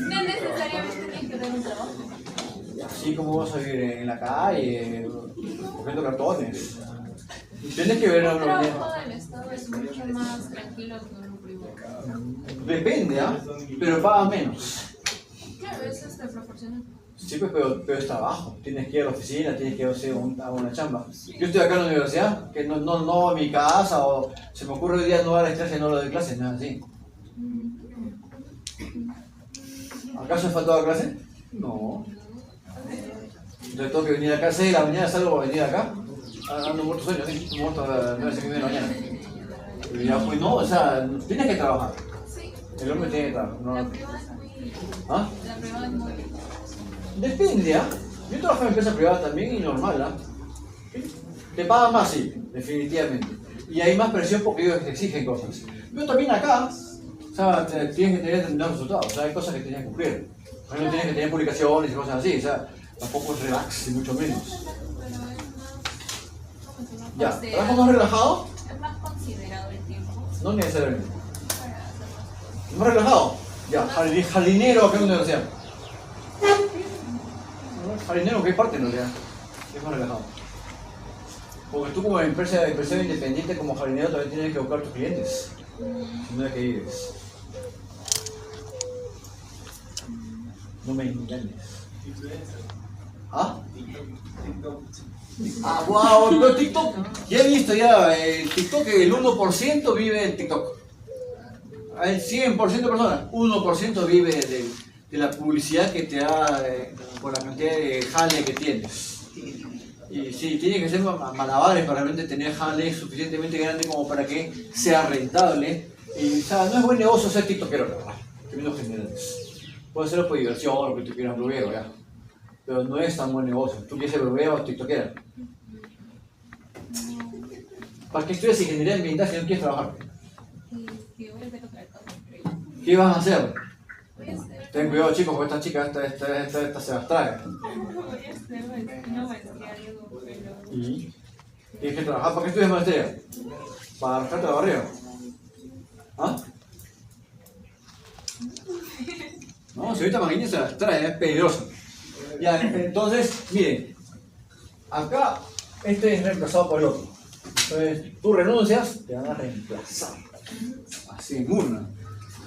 Speaker 4: No necesariamente tienes que dar un trabajo.
Speaker 1: Así como vas a vivir en la calle, cogiendo cartones. Tienes que ver a
Speaker 4: Un
Speaker 1: una
Speaker 4: trabajo del Estado es mucho más tranquilo que uno privado.
Speaker 1: Depende, ¿ah? Pero paga menos.
Speaker 4: Claro, eso es proporcional.
Speaker 1: Sí, pues, pero es trabajo. Tienes que ir a la oficina, tienes que ir a una chamba. Yo estoy acá en la universidad, que no a mi casa, o se me ocurre hoy día no dar las clases, no lo de clases, nada así. ¿Acaso he faltado a clase? No. Entonces tengo que venir acá a 6 de la mañana, salgo para venir acá. Ando muerto sueño, ¿sí? Muerto a las 9 de la mañana. Y ya, pues no, o sea, tienes que trabajar.
Speaker 4: Sí.
Speaker 1: El hombre tiene que trabajar. No.
Speaker 4: La privada es muy.
Speaker 1: ¿Ah?
Speaker 4: La privada es muy.
Speaker 1: Depende, ¿ah? Yo trabajo en empresa privada también y normal, ¿ah? Te pagan más, sí, definitivamente. Y hay más presión porque ellos te exigen cosas. Yo también acá, o sea, tienes que tener determinados resultados, o sea, hay cosas que tienes que cumplir. Por ejemplo, tienes que tener publicaciones y cosas así, o sea,
Speaker 5: tampoco es relax, ni mucho menos.
Speaker 4: Pero es más, ¿cómo se llama?
Speaker 5: Ya,
Speaker 4: Considerado.
Speaker 5: ¿trabajo más relajado?
Speaker 4: Es más considerado el tiempo
Speaker 5: No necesariamente.
Speaker 4: para hacer las cosas.
Speaker 5: ¿Más relajado? Ya, jardinero, ¿qué universidad? Jardinero, ¿qué parte no le da? Es más relajado. Porque tú como empresa independiente, como jardinero, también tienes que buscar tus clientes. Si no es que vives. No me engañes. ¿Ah? Ah, wow, pero TikTok. Ya he visto ya, TikTok, el 1% vive en TikTok. El 100% de personas, 1% vive de la publicidad que te da por la cantidad de jale que tienes. Y sí, tiene que ser malabares para realmente tener jale suficientemente grande como para que sea rentable. Y, o sea, no es buen negocio ser tiktokero, la verdad, en términos generales. Puede ser por diversión, lo que tú quieras, bloguero, ya. Pero no es tan buen negocio. Tú quieres ser bloguero o tiktokera. ¿Para qué estudias ingeniería ambiental si no quieres trabajar?
Speaker 4: Y voy a hacer otra cosa.
Speaker 5: ¿Qué vas a hacer?
Speaker 4: Voy a hacer
Speaker 5: Ten cuidado, chicos, porque esta chica esta se abstrae.
Speaker 4: una maestría, digo, pero...
Speaker 5: ¿Y? ¿Tienes que trabajar? ¿Para qué estudias maestría? ¿Para arrancarte la barriga? ¿Ah? No, si ahorita Maguiña se abstrae, es peligroso. Ya, entonces, miren. Acá, este es reemplazado por el otro. Entonces, tú renuncias, te van a reemplazar. Así en una.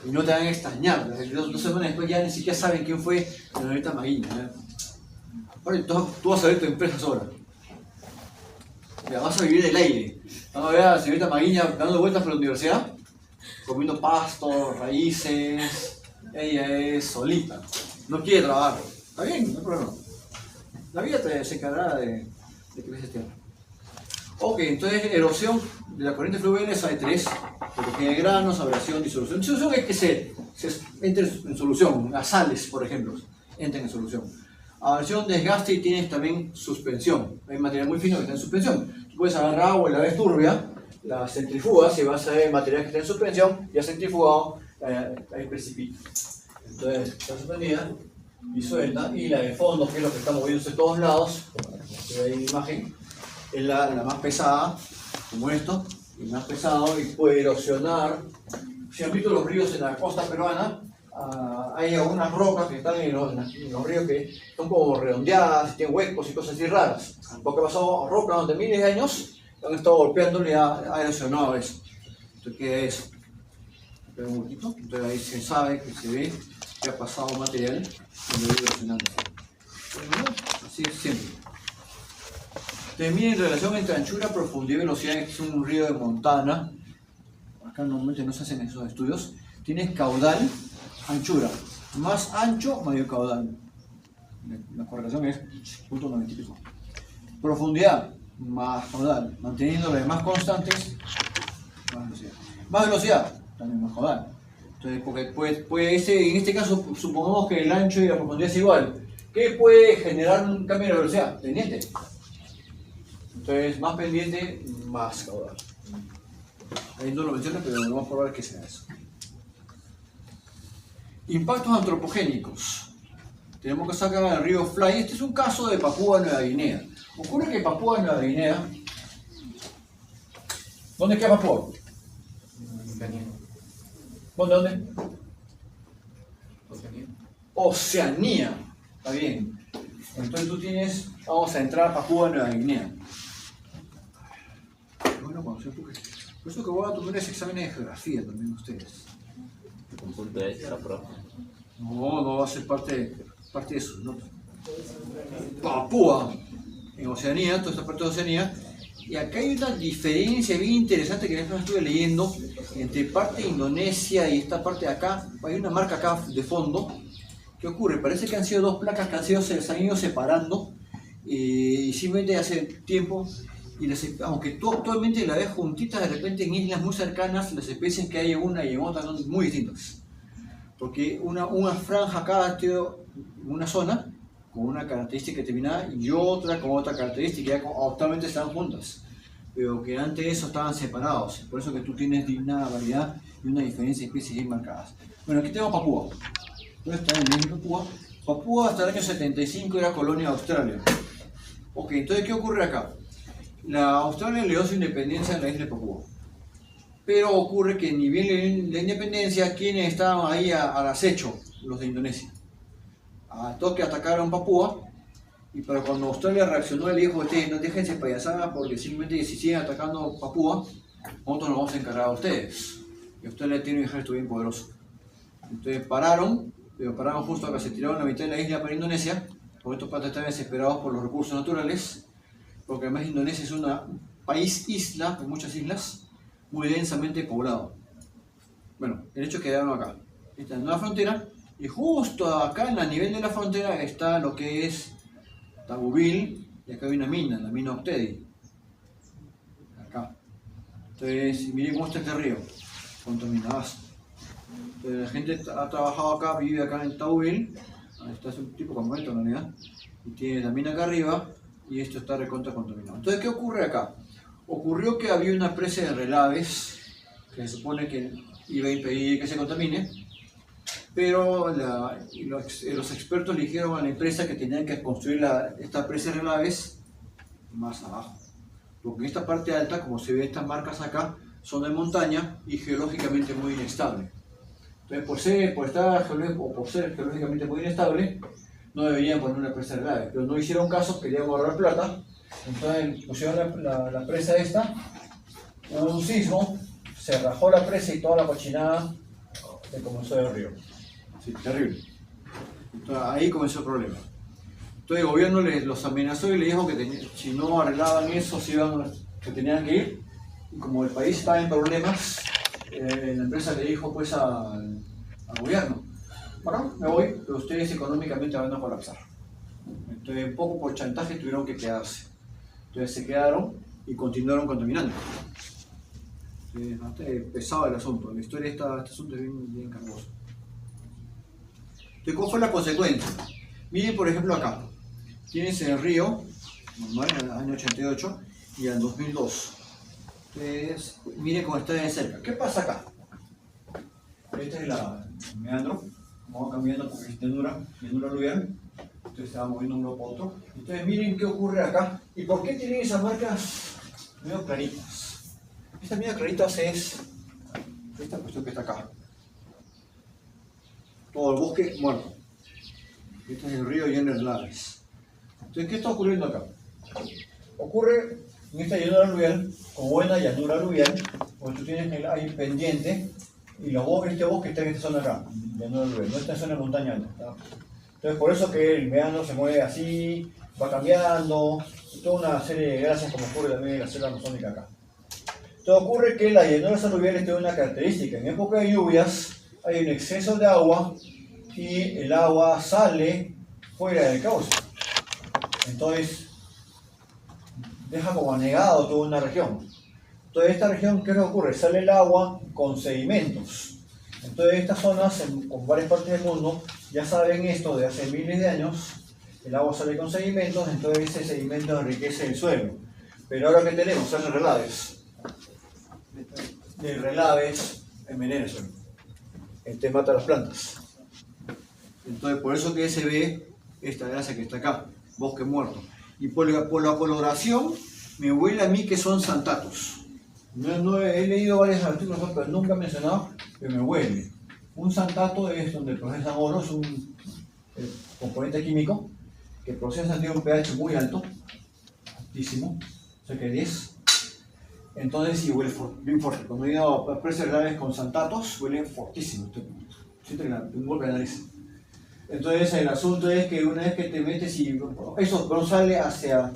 Speaker 5: Y no te van a extrañar. 2 semanas después ya ni siquiera saben quién fue la señorita Maguiña. Ahora tú vas a ver tu empresa sola. Ya vas a vivir del aire. Vamos a ver a la señorita Maguiña dando vueltas por la universidad, comiendo pasto, raíces. Ella es solita. No quiere trabajar. Está bien, no hay problema. La vida se encargará de que creces tierra. Ok, entonces erosión de la corriente fluvial hay 3. Recogida de granos, abrasión, disolución. Disolución es que se entre en solución. Las sales, por ejemplo, entran en solución. Abrasión, desgaste y tienes también suspensión. Hay material muy fino que está en suspensión. Tú puedes agarrar agua y la ves turbia, la centrifugas y vas a ver material que está en suspensión, ya centrifugado, ahí precipita. Entonces está suspendida y suelta. Y la de fondo, que es lo que está moviéndose de todos lados, como ahí en la imagen, es la más pesada, como esto, y más pesado y puede erosionar. Si han visto los ríos en la costa peruana, hay algunas rocas que están en los ríos que son como redondeadas, tienen huecos y cosas así raras. Porque ha pasado rocas donde miles de años han estado golpeándole y ha erosionado eso. Entonces, ¿qué es eso? Espera un poquito. Entonces ahí se sabe, que se ve que ha pasado material y lo ha ido erosionando. Así es siempre. Entonces, miren, relación entre anchura, profundidad y velocidad. Este es un río de Montana. Acá normalmente no se hacen esos estudios. Tienes caudal, anchura. Más ancho, mayor caudal. La correlación es 0.95. Profundidad, más caudal. Manteniendo las demás constantes, más velocidad. Más velocidad, también más caudal. Entonces, porque en este caso, supongamos que el ancho y la profundidad es igual. ¿Qué puede generar un cambio de velocidad? Pendiente. Entonces, más pendiente, más caudal. Ahí no lo menciono, pero vamos a probar que sea eso. Impactos antropogénicos. Tenemos que sacar el río Fly. Este es un caso de Papúa Nueva Guinea. Ocurre que Papúa Nueva Guinea... ¿Dónde queda Papúa? ¿Dónde? Oceanía. Está bien. Entonces tú tienes... Vamos a entrar a Papúa Nueva Guinea. Bueno, conocer porque... Por eso que voy a tomar ese examen de geografía también ustedes.
Speaker 3: Un punto extra, profe.
Speaker 5: No va a ser parte de eso, ¿no? Papúa, en Oceanía, toda esta parte de Oceanía, y acá hay una diferencia bien interesante que yo estuve leyendo entre parte de Indonesia y esta parte de acá. Hay una marca acá de fondo. ¿Qué ocurre? Parece que han sido 2 placas que se han ido separando y simplemente hace tiempo. Y aunque tú actualmente la ves juntitas, de repente en islas muy cercanas, las especies que hay en una y en otra son muy distintas. Porque una franja acá tiene una zona con una característica determinada y otra con otra característica, ya actualmente están juntas. Pero que antes de eso estaban separados. Por eso que tú tienes una variedad y una diferencia de especies bien marcadas. Bueno, aquí tenemos Papúa. Entonces está en Papúa.
Speaker 1: Papúa hasta el año 75 era colonia de Australia. Ok, entonces, ¿qué ocurre acá? La Australia le dio su independencia en la isla de Papúa. Pero ocurre que ni bien la independencia, quienes estaban ahí al acecho, los de Indonesia. A toque atacaron Papúa, y pero cuando Australia reaccionó, le dijo: ustedes no déjense payasadas, porque simplemente si siguen atacando Papúa, nosotros nos vamos a encargar a ustedes. Y Australia tiene un ejército bien poderoso. Entonces pararon, pero pararon justo acá, se tiraron la mitad de la isla para Indonesia, porque estos patas estaban desesperados por los recursos naturales, porque además Indonesia es un país isla, con muchas islas, muy densamente poblado. Bueno, el hecho es que quedaron acá. Esta es una frontera, y justo acá en el nivel de la frontera está lo que es Tabubil, y acá hay una mina, la mina Octedi. Acá. Entonces, miren cómo está este río, contaminadazo. Entonces, la gente ha trabajado acá, vive acá en Tabubil, este es un tipo de campamento en realidad, y tiene la mina acá arriba, y esto está recontra contaminado. Entonces, ¿qué ocurre acá? Ocurrió que había una presa de relaves, que se supone que iba a impedir que se contamine, pero los expertos le dijeron a la empresa que tenían que construir esta presa de relaves más abajo. Porque en esta parte alta, como se ve estas marcas acá, son de montaña y geológicamente muy inestable. Entonces, por ser geológicamente muy inestable, no deberían poner una presa de relaves. Pero no hicieron caso, querían ahorrar plata. Entonces pusieron la presa esta, hubo un sismo, se rajó la presa y toda la cochinada se comenzó el río. Sí, terrible. Entonces, ahí comenzó el problema. Entonces el gobierno los amenazó y le dijo que si no arreglaban eso, que tenían que ir. Y como el país estaba en problemas, la empresa le dijo pues al gobierno: bueno, me voy, pero ustedes económicamente van a colapsar. Entonces, un poco por chantaje tuvieron que quedarse. Entonces se quedaron y continuaron contaminando. Bastante pesado el asunto. La historia de este asunto es bien cargoso. Entonces, ¿cuál fue la consecuencia? Miren, por ejemplo, acá. Tienes el río, normal, en el año 88 y en el 2002. Entonces, miren cómo está de cerca. ¿Qué pasa acá? Este es el meandro. Vamos cambiando porque es llanura aluvial. Entonces se va moviendo uno para otro. Entonces miren qué ocurre acá. ¿Y por qué tienen esas marcas medio claritas? Estas medio claritas es esta cuestión que está acá. Todo el bosque muerto. Este es el río lleno de relaves. Entonces, ¿qué está ocurriendo acá? Ocurre en esta llanura aluvial, con buena llanura aluvial, porque tú tienes ahí pendiente, y este bosque está en esta zona acá, llanura aluvial, no está en zona de montaña alta. Entonces, por eso que el meandro se mueve así, va cambiando, y toda una serie de gracias como ocurre también en la selva amazónica acá. Entonces, ocurre que las llanuras aluviales tienen una característica: en época de lluvias hay un exceso de agua y el agua sale fuera del cauce. Entonces, deja como anegado toda una región. Entonces, esta región, ¿qué es lo que ocurre? Sale el agua con sedimentos. Entonces, estas zonas, con varias partes del mundo, ya saben esto de hace miles de años. El agua sale con sedimentos, entonces ese sedimento enriquece el suelo. Pero ahora, ¿qué tenemos? Salen relaves. De relaves envenena el suelo. Te mata las plantas. Entonces, por eso que se ve esta grasa que está acá, bosque muerto. Y por la coloración, me huele a mí que son santatos. No he leído varios artículos, pero nunca he mencionado, que me huele. Un santato es donde procesan oro, es un componente químico que procesan, tiene un pH muy alto, altísimo, cerca de 10. Entonces sí huele bien fuerte. Cuando he ido a presas relaves con santatos, huele fortísimo. Siente un golpe de nariz. Entonces el asunto es que una vez que te metes y eso sale hacia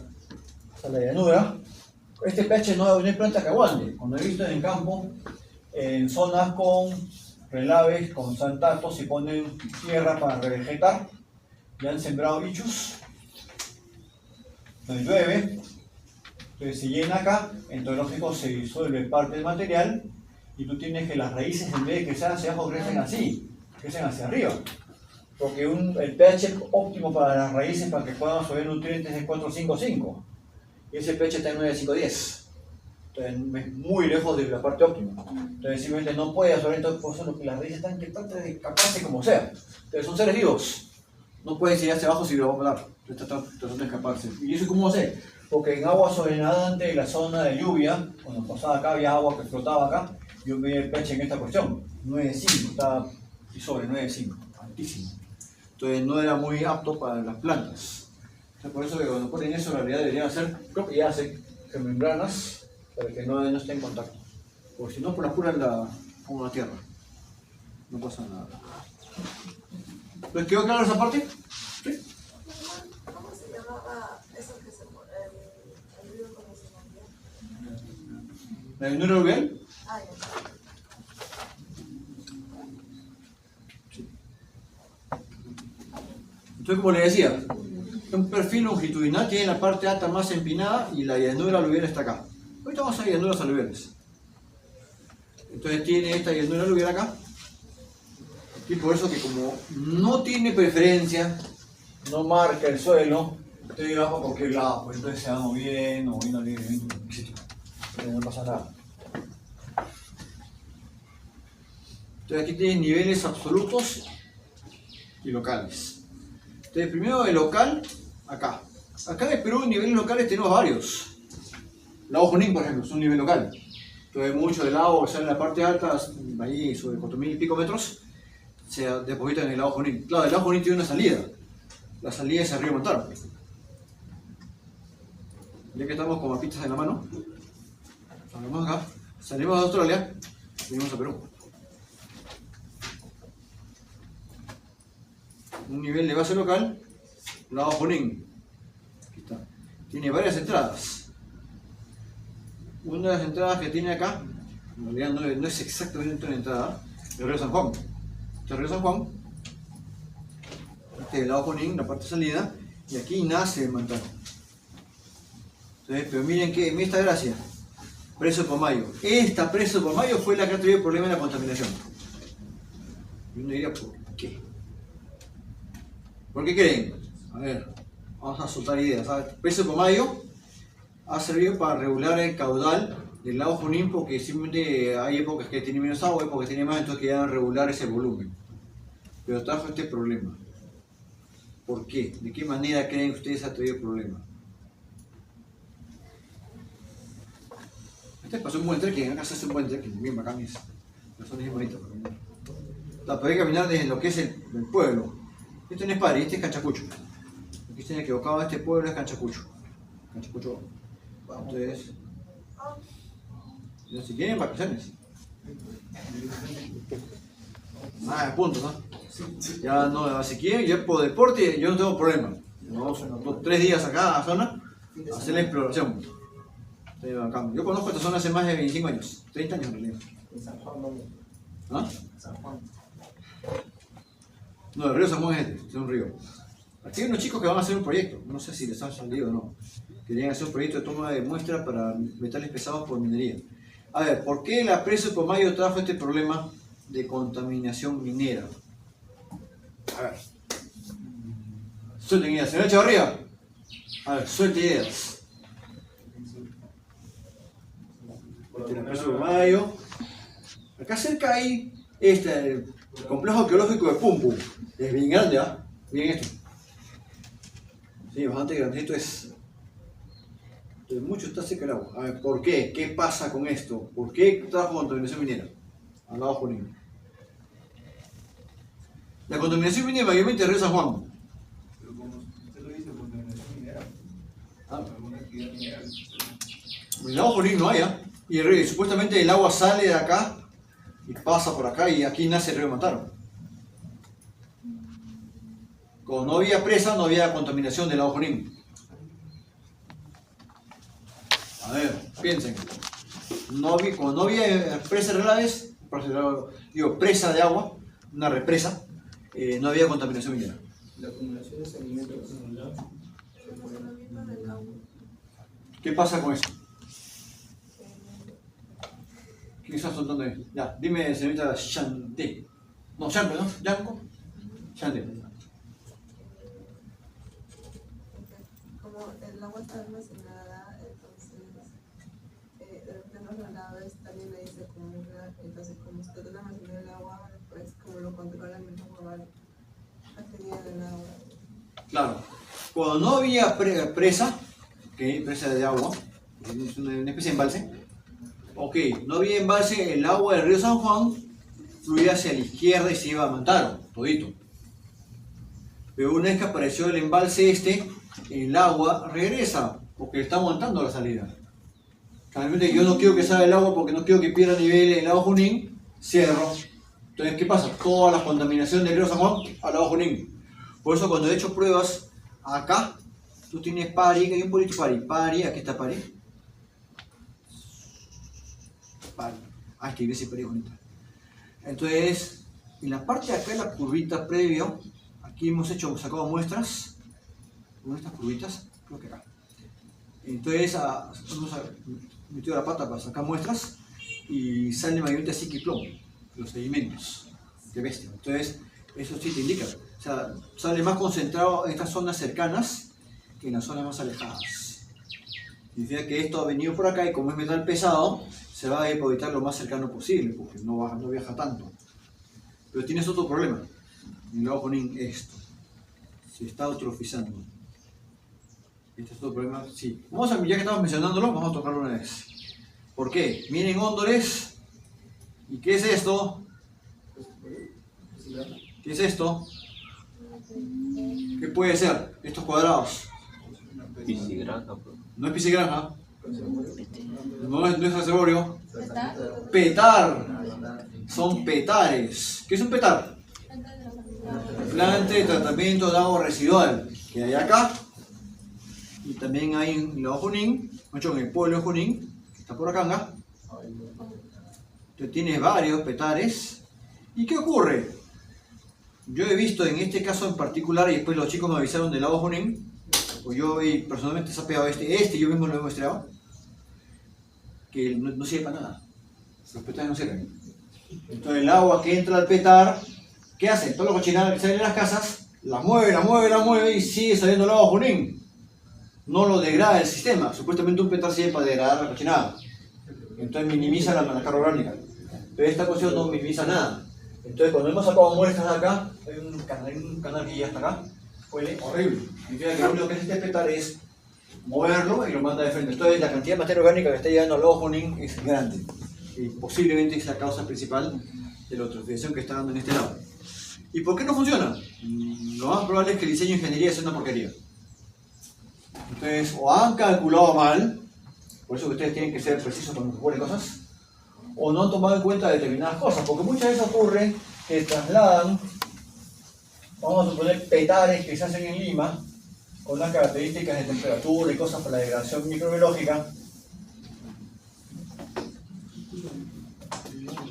Speaker 1: la llanura, este pH no hay planta que aguante. Cuando he visto en campo, en zonas con relaves, con santatos, y ponen tierra para revegetar, y han sembrado bichos, entonces llueve, entonces se llena acá, entonces lógico se disuelve parte del material, y tú tienes que las raíces, en vez de que sean hacia abajo, crecen así, crecen hacia arriba. Porque el pH óptimo para las raíces, para que puedan absorber nutrientes, es 4,5,5. Y ese pH está en 9,5,10. Entonces es muy lejos de la parte óptima. Entonces simplemente no puede absorber, entonces por eso lo que las raíces están que traten de escaparse como sea. Entonces son seres vivos. No puede ir hacia abajo si lo va a matar. Está tratando de escaparse. ¿Y eso cómo sé? Porque en agua sobrenadante, en la zona de lluvia, cuando pasaba acá había agua que flotaba acá, yo me di el pH en esta cuestión. 9.5, estaba sobre 9.5, altísimo. Entonces no era muy apto para las plantas. Entonces, por eso que cuando ponen eso, en realidad deberían hacer, creo que ya hacen, membranas para que no esté en contacto. Porque si no, por la pura como la tierra. No pasa nada. ¿Les quedó claro esa parte? ¿Sí?
Speaker 6: ¿Cómo se llamaba eso que se el río cuando se movía?
Speaker 1: ¿La llanura aluvial?
Speaker 6: Ah, ya.
Speaker 1: Entonces, como les decía, un perfil longitudinal tiene la parte alta más empinada y la llanura aluvial está acá. Ahorita vamos a ver llanuras aluviales. Entonces tiene esta llanura aluvial acá. Y por eso que como no tiene preferencia, no marca el suelo, entonces va por cualquier lado, pues entonces se va moviendo libremente. No pasa nada. Entonces aquí tienes niveles absolutos y locales. Entonces primero el local, acá. Acá en el Perú niveles locales tenemos varios. Lago Junín, por ejemplo, es un nivel local. Entonces mucho del lago que sale en la parte alta, ahí sobre 4.000 y pico metros, se deposita en el lago Junín. Claro, el lago Junín tiene una salida. La salida es el río Montaro. Ya que estamos con mapitas en la mano, salimos acá, salimos de Australia, venimos a Perú. Un nivel de base local, lago Junín. Aquí está. Tiene varias entradas. Una de las entradas que tiene acá, en realidad no es exactamente una entrada, el río San Juan. Este río San Juan, este es el lago Junín, la parte de salida, y aquí nace el Montaro. Entonces, pero miren esta gracia, Preso Pomayo. Esta Preso Pomayo fue la que ha traído el problema de la contaminación. Y uno diría, ¿por qué? ¿Por qué creen? A ver, vamos a soltar ideas. Preso Pomayo ha servido para regular el caudal del lago Junín porque simplemente hay épocas que tiene menos agua, épocas que tiene más, entonces querían regular ese volumen. Pero trajo este problema. ¿Por qué? ¿De qué manera creen ustedes ha traído el problema? Este pasó un buen trekking, acá se hace un buen trekking, bien bacán es. La zona es bien bonita para caminar. La podés caminar desde lo que es el pueblo. Este no es Pari, este es Canchacucho. Aquí se han equivocado, este pueblo es Canchacucho. Canchacucho. Entonces, si quieren vacaciones. Ah, punto, ¿no? Ya no, si quieren, ya por deporte, yo no tengo problema. Vamos 3 días acá a la zona a hacer la exploración. Yo conozco esta zona hace más de 25 años, 30 años en realidad.
Speaker 2: En San Juan, ¿dónde?
Speaker 1: ¿Ah?
Speaker 2: San Juan.
Speaker 1: No, el río San Juan es un río. Aquí hay unos chicos que van a hacer un proyecto, no sé si les han salido o no. Querían hacer un proyecto de toma de muestra para metales pesados por minería. A ver, ¿por qué la Preso Pomayo trajo este problema de contaminación minera? A ver. Suelten ideas. ¿Se lo he echado arriba? A ver, suelten ideas. Este es la Preso Pomayo. Acá cerca hay el complejo arqueológico de Pumpu. Es bien grande, ¿ah? Miren esto. Sí, bastante grandecito es. Entonces, mucho está cerca del agua. A ver, ¿por qué? ¿Qué pasa con esto? ¿Por qué trajo contaminación minera? Al lado Junín. La contaminación minera mayormente es el río San Juan.
Speaker 2: Pero como usted lo dice, contaminación minera.
Speaker 1: Ah.
Speaker 2: Alguna actividad mineral.
Speaker 1: El lago Junín no hay, ¿ah? Y el río, supuestamente el agua sale de acá y pasa por acá y aquí nace el río Montaro. Como no había presa, no había contaminación del lago Junín. A ver, piensen. Como no había presas relaves, presa de agua, una represa, no había contaminación minera.
Speaker 2: La acumulación de sedimentos acumulados.
Speaker 1: ¿Qué pasa con eso? ¿Qué estás soltando ahí? Ya, dime, señorita Shante. No, Shante, ¿no? ¿Yanko? Shante.
Speaker 6: Como el agua está almacenada, entonces de repente los relaves también ahí se acumula, entonces como usted almacena el agua, pues como lo controla el mismo global, la calidad del agua.
Speaker 1: Cuando no había presa, ¿okay? Presa de agua, es una especie de embalse, ok, no había embalse, el agua del río San Juan fluía hacia la izquierda y se iba a Mantaro, todito. Pero una vez que apareció el embalse el agua regresa, porque está aguantando la salida. Realmente yo no quiero que salga el agua porque no quiero que pierda nivel el lago Junín, cierro. Entonces, ¿qué pasa? Toda la contaminación del río San Juan al lago Junín. Por eso cuando he hecho pruebas acá, tú tienes Pari, que hay un pueblito Pari, aquí está Pari. Esta iglesia Pari es bonita. Entonces, en la parte de acá, en la curvita previo, aquí hemos sacado muestras, con estas curvitas, creo que acá. Entonces, hemos metido la pata para sacar muestras y sale mayormente así quiplón, los sedimentos de bestia. Entonces, eso sí te indica. O sea, sale más concentrado en estas zonas cercanas que en las zonas más alejadas. Significa que esto ha venido por acá y como es metal pesado, se va a evitar lo más cercano posible, porque no viaja tanto. Pero tienes otro problema. En el lago Junín, esto. Se está eutrofizando. Este es otro problema. Sí. Ya que estamos mencionándolo, vamos a tocarlo una vez. ¿Por qué? Miren Hóndores. ¿Y qué es esto? ¿Qué es esto? ¿Qué puede ser? Estos cuadrados.
Speaker 3: Piscigranja, bro.
Speaker 1: No es piscigranja. No es reservorio.
Speaker 4: ¿Está?
Speaker 1: Petar. Son petares. ¿Qué es un petar? Planta de tratamiento de agua residual. Que hay acá. Y también hay en el lago Junín. En el pueblo de Junín. Que está por acá. ¿No? Entonces tienes varios petares. ¿Y qué ocurre? Yo he visto en este caso en particular, y después los chicos me avisaron del lago Junín, o yo personalmente he sapeado yo mismo lo he muestreado, que no sirve para nada. Los petares no sirven. Entonces el agua que entra al petar, ¿qué hace? Toda la cochinada que sale de las casas, la mueve y sigue saliendo el lago Junín. No lo degrada el sistema. Supuestamente un petar sirve para degradar la cochinada. Entonces minimiza la carga orgánica. Pero esta cuestión no minimiza nada. Entonces cuando hemos sacado muestras de acá, hay un canal que ya está acá, huele horrible. Significa que lo único que hace este petar es moverlo y lo manda de frente. Entonces la cantidad de materia orgánica que está llegando al lago Junín es grande. Y posiblemente es la causa principal de la eutrofización que está dando en este lado. ¿Y por qué no funciona? Lo más probable es que el diseño de ingeniería sea una porquería. Entonces, o han calculado mal, por eso que ustedes tienen que ser precisos cuando ponen cosas, o no han tomado en cuenta determinadas cosas, porque muchas veces ocurre que trasladan, vamos a suponer, petares que se hacen en Lima, con unas características de temperatura y cosas para la degradación microbiológica,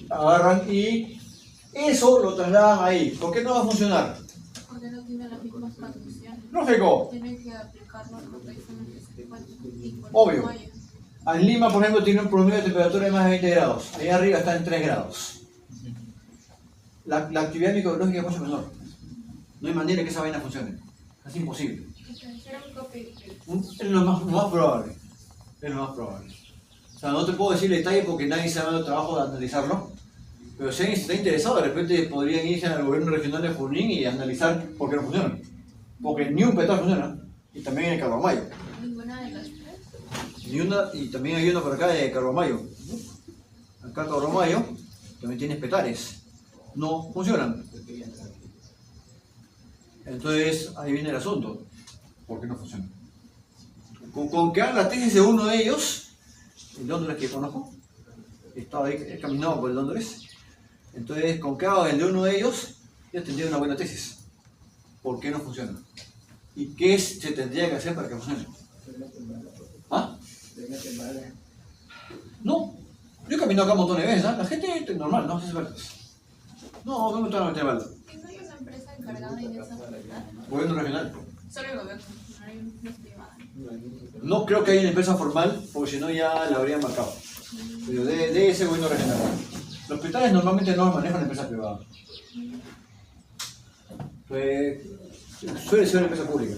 Speaker 1: agarran y eso lo trasladan ahí. ¿Por qué no va a funcionar?
Speaker 4: Porque no tiene las mismas condiciones.
Speaker 1: Lógico.
Speaker 4: Tienen que aplicarlo a los países específicos.
Speaker 1: Obvio. En Lima, por ejemplo, tiene un promedio de temperatura de más de 20 grados. Ahí arriba está en 3 grados. La actividad microbiológica es mucho menor. No hay manera que esa vaina funcione. Es imposible. Es lo más probable. Es lo más probable. O sea, no te puedo decir el detalle porque nadie se ha dado el trabajo de analizarlo. Pero si alguien está interesado, de repente podrían irse al gobierno regional de Junín y analizar por qué no funciona. Porque ni un petar funciona. Y también en el Carvamayo.
Speaker 4: Ninguna de las tres.
Speaker 1: Y también hay uno por acá de Carvamayo. Acá Carvamayo también tienes petares. No funcionan. Entonces ahí viene el asunto. ¿Por qué no funciona? Con que hagan la tesis de uno de ellos, el Londres que conozco, he caminado por el Londres. Entonces, con que hagan el de uno de ellos, ya tendría una buena tesis. ¿Por qué no funciona? ¿Y qué se tendría que hacer para que funcione? ¿Ah? No, yo he caminado acá un montón de veces, ¿eh? La gente normal, no hace falta. No me gusta meter balda.
Speaker 4: ¿Tengo yo una empresa encargada en esa actividad?
Speaker 1: Gobierno regional.
Speaker 4: Solo el gobierno, no hay una privada.
Speaker 1: No creo que haya una empresa formal, porque si no ya la habrían marcado. Pero de ese gobierno regional. Los petares normalmente no los manejan la empresa privada. Pues, suele ser una empresa pública.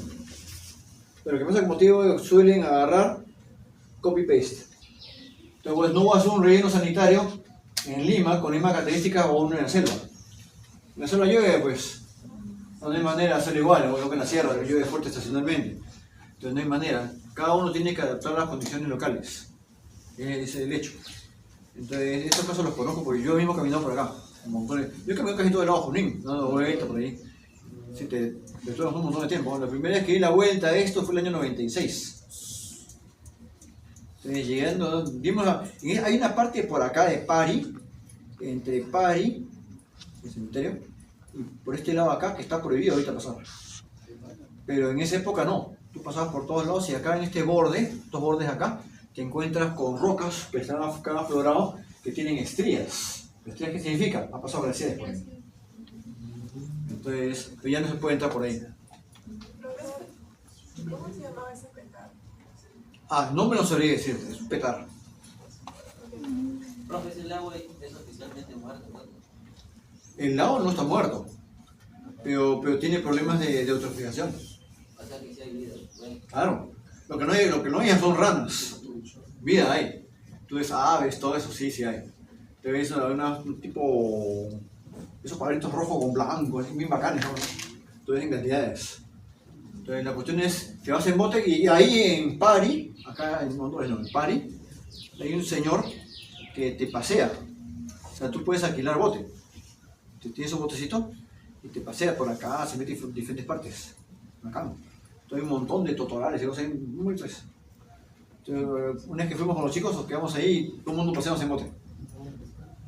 Speaker 1: Pero lo que pasa, como te digo, suelen agarrar copy-paste. Entonces, pues, no voy a hacer un relleno sanitario en Lima con las mismas características o uno en la selva. En la selva llueve, pues, No hay manera de hacerlo igual, lo que en la sierra, que llueve fuerte estacionalmente. Entonces no hay manera. Cada uno tiene que adaptar a las condiciones locales. Ese es el hecho. Entonces, estos casos los conozco porque yo mismo he caminado por acá. Yo he caminado casi todo el lado de Junín, dando vueltas por ahí. Sí, te estoy un montón de tiempo. La primera vez que di la vuelta a esto fue el año 96. Entonces, llegando, hay una parte por acá de Pari, entre Pari, el cementerio, y por este lado acá que está prohibido ahorita pasar. Pero en esa época no. Tú pasabas por todos lados y acá en este borde, estos bordes acá, te encuentras con rocas que están acá aflorados que tienen estrías. ¿Estrías qué significa? Ha pasado glaciares por ahí. Entonces, ya no se puede entrar por ahí.
Speaker 6: ¿Cómo se llamaba ese petar?
Speaker 1: Ah, no me lo sabría decir, es un petar.
Speaker 3: Profe, ese lago es oficialmente muerto, ¿no?
Speaker 1: El lago no está muerto, pero tiene problemas de eutrofización.
Speaker 3: O sea que sí hay vida. Bueno,
Speaker 1: Claro, lo que no hay son ranas. Vida hay. Tú ves aves, todo eso sí hay. Te ves un tipo, esos pajaritos rojos con blanco, así bien bacanes, ¿no? Tú ves en cantidades. Entonces la cuestión es que vas en bote y ahí en Pari, acá en Honduras no, en Pari, hay un señor que te pasea. O sea, tú puedes alquilar bote. Tienes un botecito y te pasea por acá, se mete en diferentes partes. Acá. Entonces hay un montón de totorales y cosas muy interesantes. Entonces, una vez que fuimos con los chicos, nos quedamos ahí y todo el mundo paseamos en bote.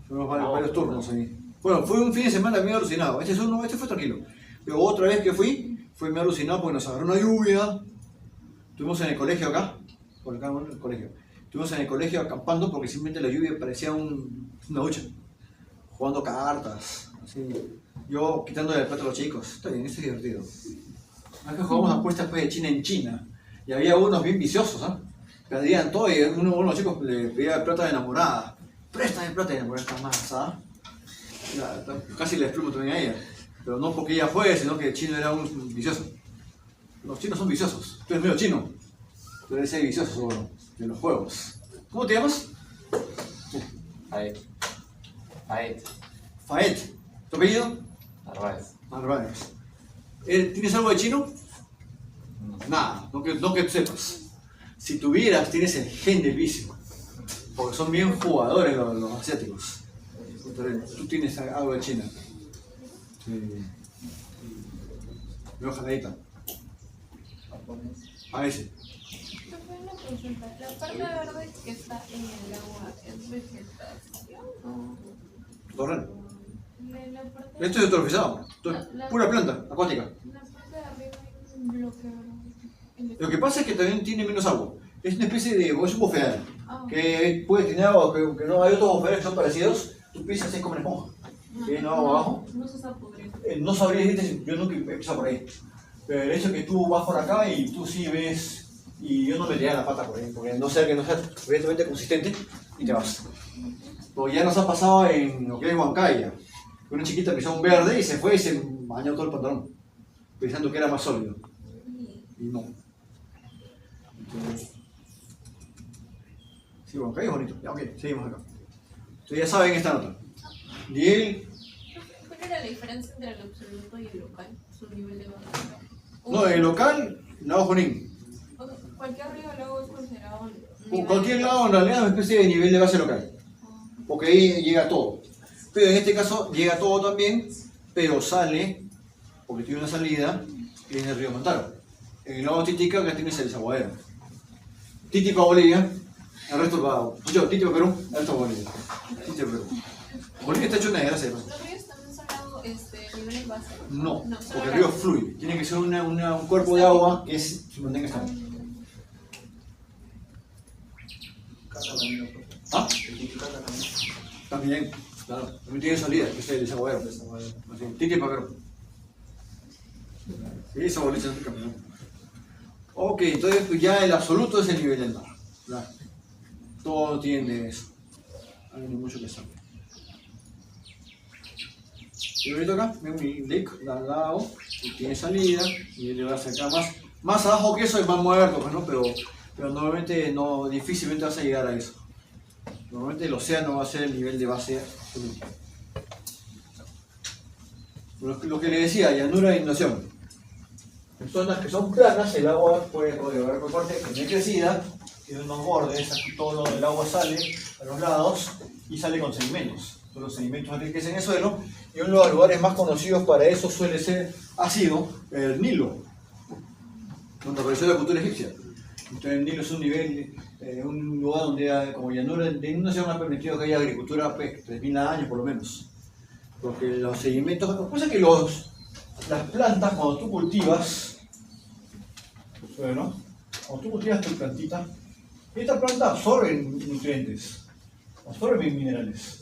Speaker 1: Fuimos varios turnos ahí. Bueno, fue un fin de semana bien alucinado. Este fue tranquilo. Pero otra vez que fui, fue medio alucinado porque nos agarró una lluvia. Estuvimos en el colegio acá, por acá en el colegio. Estuvimos en el colegio acampando porque simplemente la lluvia parecía una ducha. Jugando cartas, así. Yo quitándole el plato a los chicos. Está bien, eso es divertido. Acá jugamos apuestas pues, de China en China. Y había unos bien viciosos, ¿ah? Perdían todo y uno de los chicos le pedía plata de enamorada. Préstame plata de enamorada esta masa. Casi le explomo también a ella. Pero no porque ella fue, sino que el chino era un vicioso. Los chinos son viciosos. Tú eres medio chino. Tú eres ese vicioso de los juegos. ¿Cómo te llamas?
Speaker 3: Faet.
Speaker 1: Faet. ¿Tu apellido?
Speaker 3: Narváez.
Speaker 1: Narváez. ¿Tienes algo de chino? Nada, no que tú sepas. Si tuvieras, tienes el gen del vicio. Porque son bien jugadores los asiáticos. Entonces, tú tienes algo de China. Sí. Veo jaladita. A ese.
Speaker 4: Tengo una consulta. La parte verde que está en el agua es vegetación o
Speaker 1: Torrent.
Speaker 4: la parte
Speaker 1: Esto es eutrofizado. Pura planta acuática.
Speaker 4: la parte de arriba hay un bloque verde.
Speaker 1: Lo que pasa es que también tiene menos agua. Es una especie de. Es un bofeadal.
Speaker 4: Ah,
Speaker 1: Que puede tener agua, que no hay otros bofeadales que son parecidos. Tú pisas y es como una esponja. ¿Tiene agua abajo?
Speaker 4: No se está pudriendo.
Speaker 1: No sabría decirte, yo nunca he empezado por ahí. Pero el hecho es que tú vas por acá y tú sí ves. Y yo no metería la pata por ahí, porque no sea que no sea suficientemente consistente y te vas. Porque ya nos ha pasado en lo que es Huancaya. Una chiquita pisó un verde y se fue y se bañó todo el pantalón, pensando que era más sólido. Y no. Entonces, sí, Huancaya es bonito. Ya, ok, seguimos acá. Entonces ya saben esta nota. Diel.
Speaker 4: ¿Cuál era la diferencia entre el absoluto y el local? Su nivel de base.
Speaker 1: No, el local, Lago Junín.
Speaker 4: O sea, cualquier río luego es considerado un
Speaker 1: O
Speaker 4: nivel
Speaker 1: cualquier
Speaker 4: de-
Speaker 1: lado en realidad es una especie de nivel de base local. Porque ahí llega todo. Pero en este caso llega todo también, pero sale, porque tiene una salida, que es el río Mantaro. En el lago Titicaca acá tienes el desaguadero. Titico a Bolivia, el resto va. Yo, Titico a Perú, el resto a Bolivia. Titico a Perú. Bolivia está hecho una desgracia. ¿No?
Speaker 4: ¿Los ríos también son algo, niveles base?
Speaker 1: No,
Speaker 4: solo
Speaker 1: porque el
Speaker 4: la-
Speaker 1: río fluye. Tiene que ser un cuerpo de agua que se mantenga estable.
Speaker 2: Caca también, profe.
Speaker 1: ¿Ah?
Speaker 2: El Titicaca también.
Speaker 1: También, claro. También tiene salida, que es el desaguadero. Así, Titico a Perú. Sí, esa bolita es un campeón. Ok, entonces pues ya el absoluto es el nivel del mar. ¿Verdad? Todo tiene eso. No hay mucho que saber. Y ahorita acá, ven mi lake al lado, y tiene salida, y le vas a sacar más abajo que eso es más muerto, pues, ¿no? Pero normalmente no, difícilmente vas a llegar a eso. Normalmente el océano va a ser el nivel de base absoluto. Lo que le decía, llanura de inundación. En zonas que son planas, el agua puede haber por parte que no es crecida, tiene unos bordes, aquí todo el agua sale a los lados y sale con sedimentos. Todos los sedimentos enriquecen el suelo y uno de los lugares más conocidos para eso ha sido el Nilo, donde apareció la cultura egipcia. Entonces el Nilo es un lugar donde como llanura de inundación ha permitido que haya agricultura 3.000 años por lo menos. Porque los sedimentos, lo que pasa es que las plantas cuando tú cultivas, cuando tú cultivas tu plantita, esta planta absorbe nutrientes, absorbe minerales.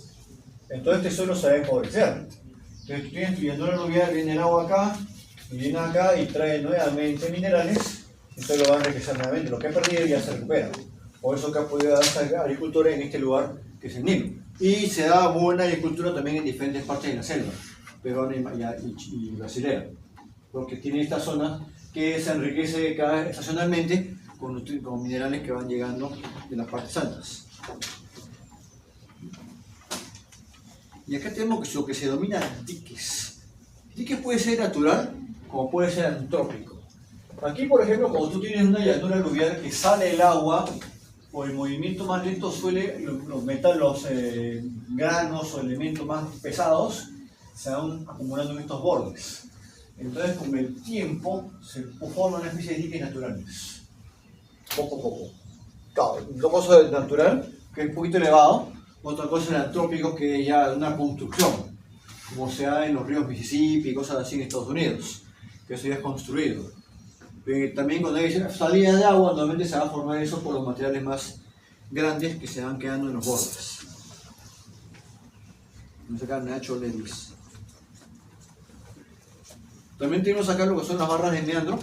Speaker 1: Entonces este suelo se va a empobrecer. Entonces tú tienes tu llanura aluvial, viene el agua acá, y viene acá y trae nuevamente minerales, y el suelo va a enriquecer nuevamente. Lo que ha perdido ya se recupera. Por eso que ha podido darse agricultura en este lugar que es el Nilo. Y se da buena agricultura también en diferentes partes de la selva, peruana y brasilera, porque tiene esta zona que se enriquece estacionalmente con minerales que van llegando de las partes altas. Y acá tenemos lo que se denomina diques. Diques puede ser natural como puede ser antrópico. Aquí, por ejemplo, cuando tú tienes una llanura aluvial que sale el agua, por el movimiento más lento suele los granos o elementos más pesados se van acumulando en estos bordes. Entonces con el tiempo se forman una especie de diques naturales. Poco a poco. Claro, una cosa es natural, que es un poquito elevado, otra cosa es el antrópico, que es ya una construcción, como se da en los ríos Mississippi y cosas así en Estados Unidos, que eso ya es construido. También cuando hay salida de agua, normalmente se va a formar eso por los materiales más grandes que se van quedando en los bordes. Vamos a sacar Nacho Lewis. También tenemos acá lo que son las barras de meandro.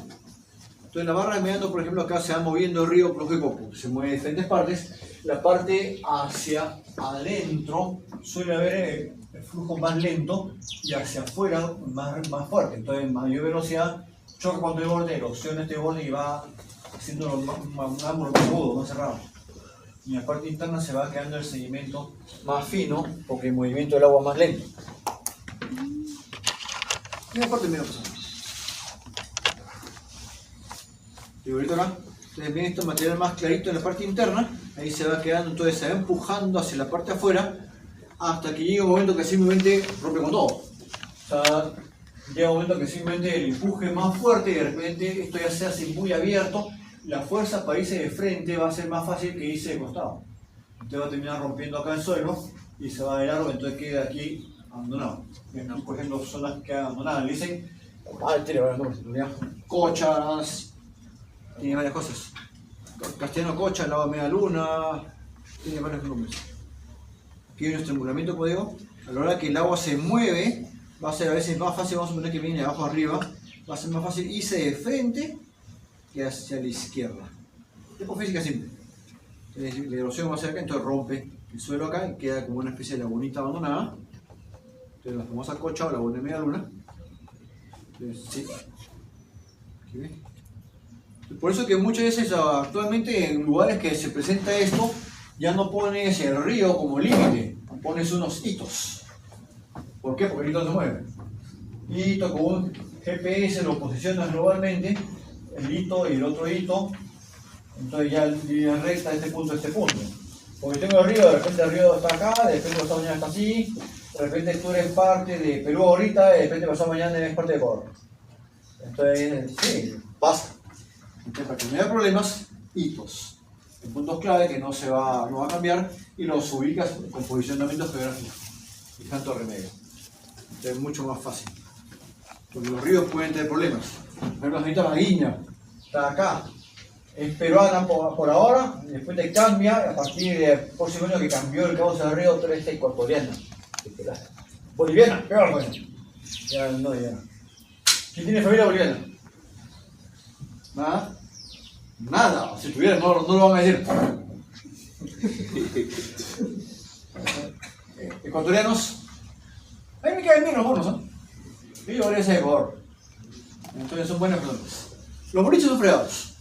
Speaker 1: Entonces las barras de meandro, por ejemplo, acá se va moviendo el río, lógico, se mueve en diferentes partes. La parte hacia adentro suele haber el flujo más lento y hacia afuera más fuerte. Entonces mayor velocidad, choca contra el borde, erosiona este borde y va haciendo un ángulo más agudo, más cerrado. Y en la parte interna se va quedando el sedimento más fino porque el movimiento del agua es más lento. Y la parte menos pasada. Y ahorita acá, ustedes ven este material más clarito en la parte interna, ahí se va quedando, entonces se va empujando hacia la parte afuera hasta que llega un momento que simplemente rompe con todo. O sea, llega un momento que simplemente el empuje es más fuerte y de repente esto ya se hace muy abierto, la fuerza para irse de frente va a ser más fácil que irse de costado. Entonces va a terminar rompiendo acá el suelo y se va de largo, entonces queda aquí abandonado. Aquí, por ejemplo, zonas que quedan abandonadas, le dicen, tiene varios nombres, cochas, tiene varias cosas. Castellano Cocha, Lava Media Luna, tiene varios nombres. Aquí hay un estrangulamiento, como digo, a la hora que el agua se mueve, va a ser a veces más fácil, vamos a suponer que viene de abajo arriba, va a ser más fácil irse de frente que hacia la izquierda. Es por física simple. Entonces, la erosión va a ser acá, entonces rompe el suelo acá y queda como una especie de lagunita abandonada. Entonces la famosa cocha o laguna de media luna. Entonces, sí. Aquí ves. Por eso que muchas veces actualmente en lugares que se presenta esto, ya no pones el río como límite, pones unos hitos. ¿Por qué? Porque el hito se mueve. Hito con un GPS lo posicionas globalmente, el hito y el otro hito, entonces ya línea recta de este punto a este punto. Porque tengo el río, de repente el río está acá, de repente pasado mañana está así, de repente tú eres parte de Perú ahorita, de repente pasado mañana eres parte de Ecuador. Entonces, sí, pasa. Entonces, para que no haya problemas, hitos. En puntos clave que no va a cambiar y los ubicas con posicionamientos geográficos y tanto remedio. Entonces es mucho más fácil. Porque los ríos pueden tener problemas. Por ejemplo, ahorita la Guiña está acá. Es peruana por ahora, después te cambia, a partir del próximo año que cambió el cauce del río, tú eres ecuatoriana. Boliviana, peor, bueno. Ya no, ya. ¿Quién tiene familia boliviana? ¿Nada? Nada, si tuviera no lo van a decir. Ecuatorianos, ahí me caen bien los bonos, ¿no? Yo llevaría ese de Ecuador. Entonces son buenas personas. Los boliches son fregados.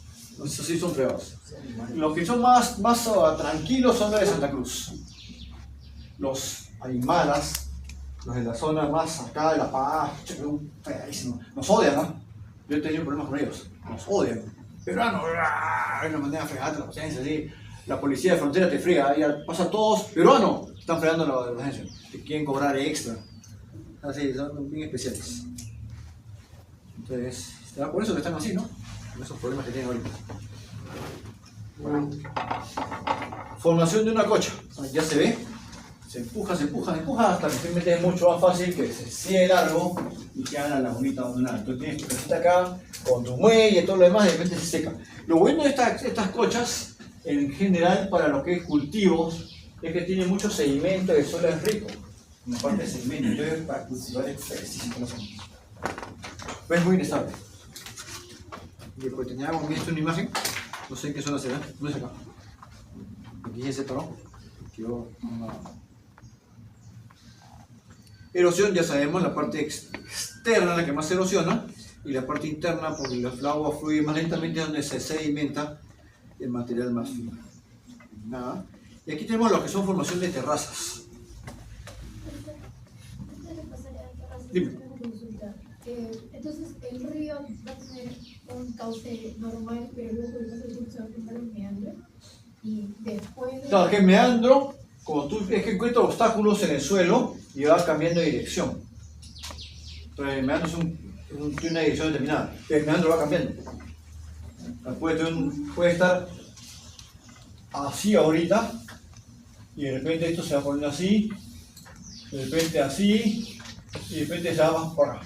Speaker 1: Esos sí son fregados. Los que son más tranquilos son los de Santa Cruz. Los aymaras los de la zona más acá de La Paz, feísimo. Nos odian, ¿no? Yo he tenido problemas con ellos, nos odian. Peruano, hay una manera de fregarte la paciencia, así. La policía de frontera te frega, ahí pasan todos, peruano, están fregando la agencia, te quieren cobrar extra. Así, son bien especiales. Entonces, será por eso que están así, ¿no? Con esos problemas que tienen ahorita. Formación de una cocha, ya se ve. Se empuja hasta que simplemente es mucho más fácil que se sigue largo y queda la lagunita abandonada. Entonces tienes tu casita acá, con tu muelle y todo lo demás, y de repente se seca. Lo bueno de estas cochas, en general, para lo que es cultivos, es que tiene mucho sedimento y el suelo es rico. En la parte de sedimento, entonces para cultivar es fresísimo. Pero es muy inestable. Y después teníamos visto una imagen, no sé en qué zona será, no es acá. Aquí ya se paró. Quedó una... Erosión, ya sabemos, la parte externa la que más se erosiona y la parte interna, porque el agua fluye más lentamente, es donde se sedimenta el material más fino. Nada. Y aquí tenemos lo que son formación de terrazas. Dime.
Speaker 7: Entonces, el río va a tener un cauce normal, pero luego el cauce se va a formar un meandro. Y después de...
Speaker 1: Claro, que el meandro, como tú es que encuentra obstáculos en el suelo y va cambiando de dirección. Entonces, el meandro tiene una dirección determinada. El meandro va cambiando. Puede estar así ahorita y de repente esto se va poniendo así, de repente así y de repente se va más por acá.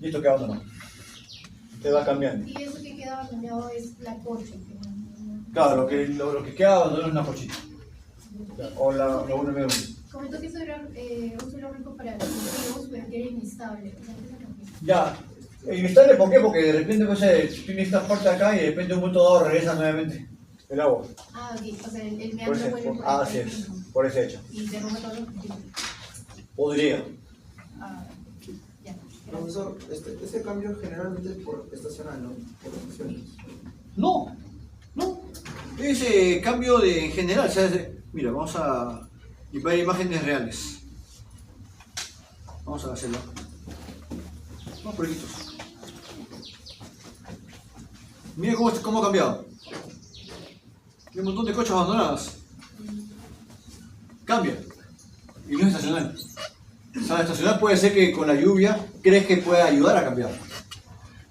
Speaker 1: Y esto queda abandonado. Te va cambiando.
Speaker 7: Y eso que queda abandonado es la cocha.
Speaker 1: Claro, lo que queda abandonado es una cochita. O la una media.
Speaker 7: Comentó que eso era un suelo rico para los cultivos, pero que era inestable. O sea, ¿qué se refiere?
Speaker 1: Ya. Inestable, ¿por qué? Porque de repente pues, tiene esta parte acá y de repente un momento dado regresa nuevamente el agua.
Speaker 7: Ah, ok. O sea, el
Speaker 1: Por
Speaker 7: meandro vuelve por
Speaker 1: así es, por ese hecho.
Speaker 7: y derrumba todos los cultivos.
Speaker 1: Podría.
Speaker 7: Ah, ya.
Speaker 2: Profesor, este cambio generalmente es por estacional, ¿no? Por estaciones.
Speaker 1: No. Es cambio de en general. O sea, mira, vamos a ver imágenes reales. Vamos a hacerlo. Vamos por aquí. Mira cómo ha cambiado. Hay un montón de coches abandonadas. Cambia. Y no es estacional. O sea, estacional puede ser que con la lluvia crees que puede ayudar a cambiar.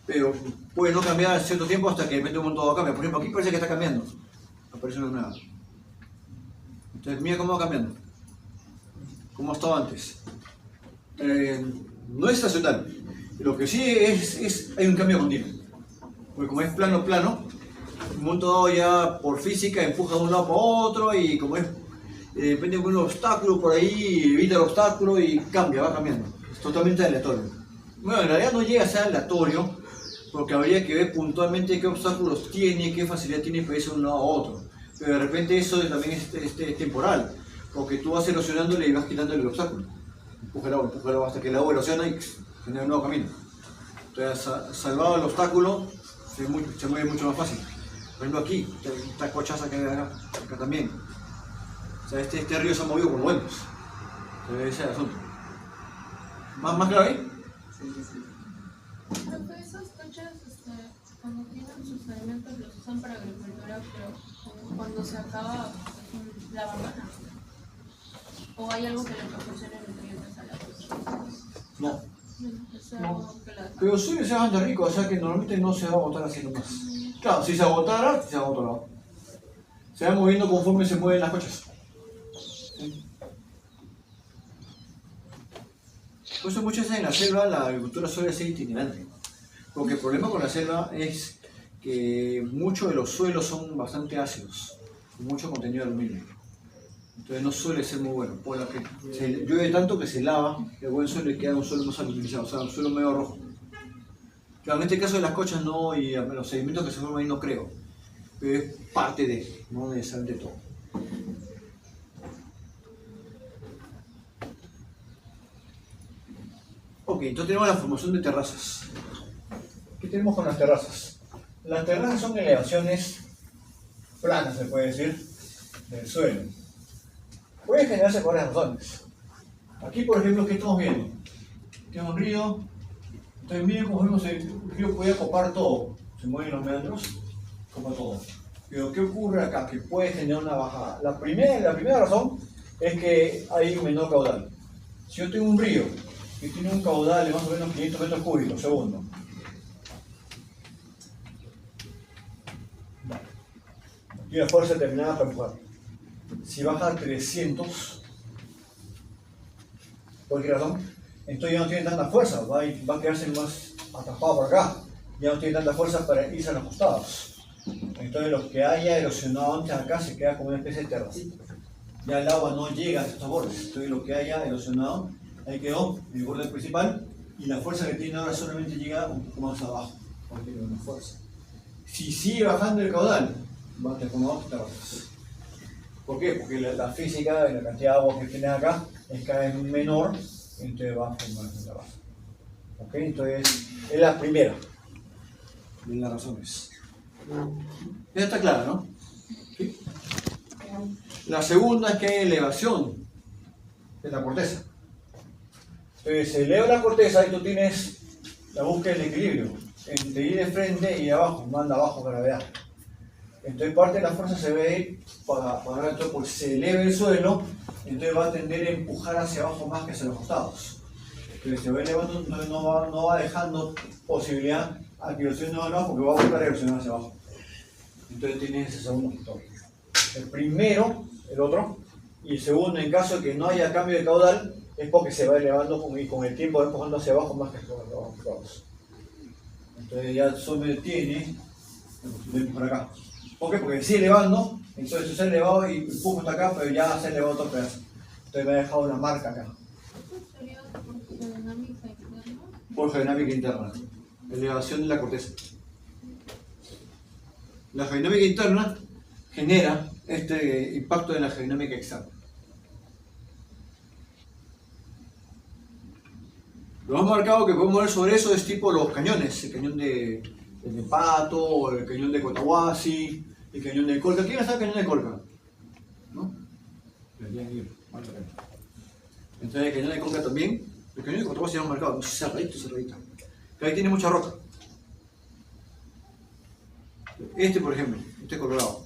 Speaker 1: Pero puede no cambiar cierto tiempo hasta que de repente un montón cambia. Por ejemplo, aquí parece que está cambiando. Aparece una nueva. Entonces mira cómo va cambiando. Cómo ha estado antes. No es estacional. Lo que sí hay un cambio continuo. Porque como es plano, un momento dado ya por física empuja de un lado para otro y como es, depende de un obstáculo por ahí, evita el obstáculo y cambia, va cambiando. Es totalmente aleatorio. Bueno, en realidad no llega a ser aleatorio porque habría que ver puntualmente qué obstáculos tiene, qué facilidad tiene para irse de un lado a otro. Pero de repente eso también es temporal, porque tú vas erosionándole y vas quitándole el obstáculo. Empuja el agua hasta que el agua erosiona y genera un nuevo camino. Entonces, salvado el obstáculo, se mueve mucho más fácil. Por ejemplo aquí, esta cochaza que hay acá también. O sea, este río se ha movido por buenos. Ese es el asunto. ¿Más claro ahí?
Speaker 2: Sí.
Speaker 4: Pero esas cochas, cuando tienen sus alimentos los usan para agricultura, pero cuando se acaba, la abandonan. ¿O hay algo que le proporcione nutrientes a la cocha?
Speaker 1: No.
Speaker 4: Es algo que la...
Speaker 1: Pero suele ser bastante rico, o sea que normalmente no se va a botar así nomás. Claro, si se agotara, se va a otro lado. Se va moviendo conforme se mueven las cochas. ¿Sí? Por eso muchas veces en la selva la agricultura suele ser itinerante. Porque el problema con la selva es que muchos de los suelos son bastante ácidos, con mucho contenido de aluminio. Entonces no suele ser muy bueno. Por lo que llueve tanto que se lava el buen suelo y queda un suelo más aluminizado, o sea, un suelo medio rojo. Claro, en este caso de las cochas no, y los sedimentos que se forman ahí no creo. Pero es parte de, no necesariamente todo. Ok, entonces tenemos la formación de terrazas. ¿Qué tenemos con las terrazas? Las terrazas son elevaciones planas, se puede decir, del suelo. Puede generarse por varias razones.
Speaker 5: Aquí, por ejemplo, ¿qué estamos viendo? Tengo un río. Entonces, miren cómo vemos el río puede copar todo. Se mueven los meandros, copa todo. Pero, ¿qué ocurre acá? Que puede generar una bajada. La primera razón es que hay un menor caudal. Si yo tengo un río que tiene un caudal de más o menos 500 metros cúbicos segundo, y una fuerza determinada para empujar. Si baja a 300, ¿por qué razón? Entonces ya no tiene tanta fuerza, va a quedarse más atrapado por acá. Ya no tiene tanta fuerza para irse a los costados. Entonces lo que haya erosionado antes acá se queda como una especie de terracita. Ya el agua no llega a estos bordes. Entonces lo que haya erosionado, ahí quedó el borde principal y la fuerza que tiene ahora solamente llega un poco más abajo, porque tiene una fuerza. Si sigue bajando el caudal, va a tener como otras terrazas. ¿Por qué? Porque la física de la cantidad de agua que tienes acá es cada vez menor, entonces va a formar una terraza. ¿Ok? Entonces, es la primera de las razones. Ya está clara, ¿no? ¿Sí? La segunda es que hay elevación de la corteza. Entonces, se eleva la corteza y tú tienes la búsqueda del equilibrio entre ir de frente y de abajo, manda abajo gravedad. Entonces parte de la fuerza se ve ir para todo, porque se eleva el suelo, entonces va a tender a empujar hacia abajo más que hacia los costados. Entonces se va elevando, entonces no va dejando posibilidad a que erosione abajo, porque va a buscar erosionar hacia abajo. Entonces tienes ese segundo factor. El primero, el otro, y el segundo, en caso de que no haya cambio de caudal, es porque se va elevando y con el tiempo va empujando hacia abajo más que hacia los costados. Entonces ya solo tiene la posibilidad de empujar acá. ¿Por qué? Porque sigue elevando, entonces se ha elevado y empujo hasta acá, pero ya se ha elevado otro pedazo. Entonces me ha dejado una marca acá.
Speaker 4: ¿Esto sería por dinámica interna?
Speaker 5: Por dinámica interna. Elevación de la corteza. La dinámica interna genera este impacto de la dinámica externa. Lo más marcado que podemos ver sobre eso es tipo los cañones, el cañón de Pato, el cañón de Cotahuasi, el cañón de Colca. ¿Quién sabe el cañón de Colca? ¿No? Entonces el cañón de Colca también, el cañón de Cotahuasi ya hemos marcado, cerradito. Pero ahí tiene mucha roca. Este, por ejemplo, este es colorado.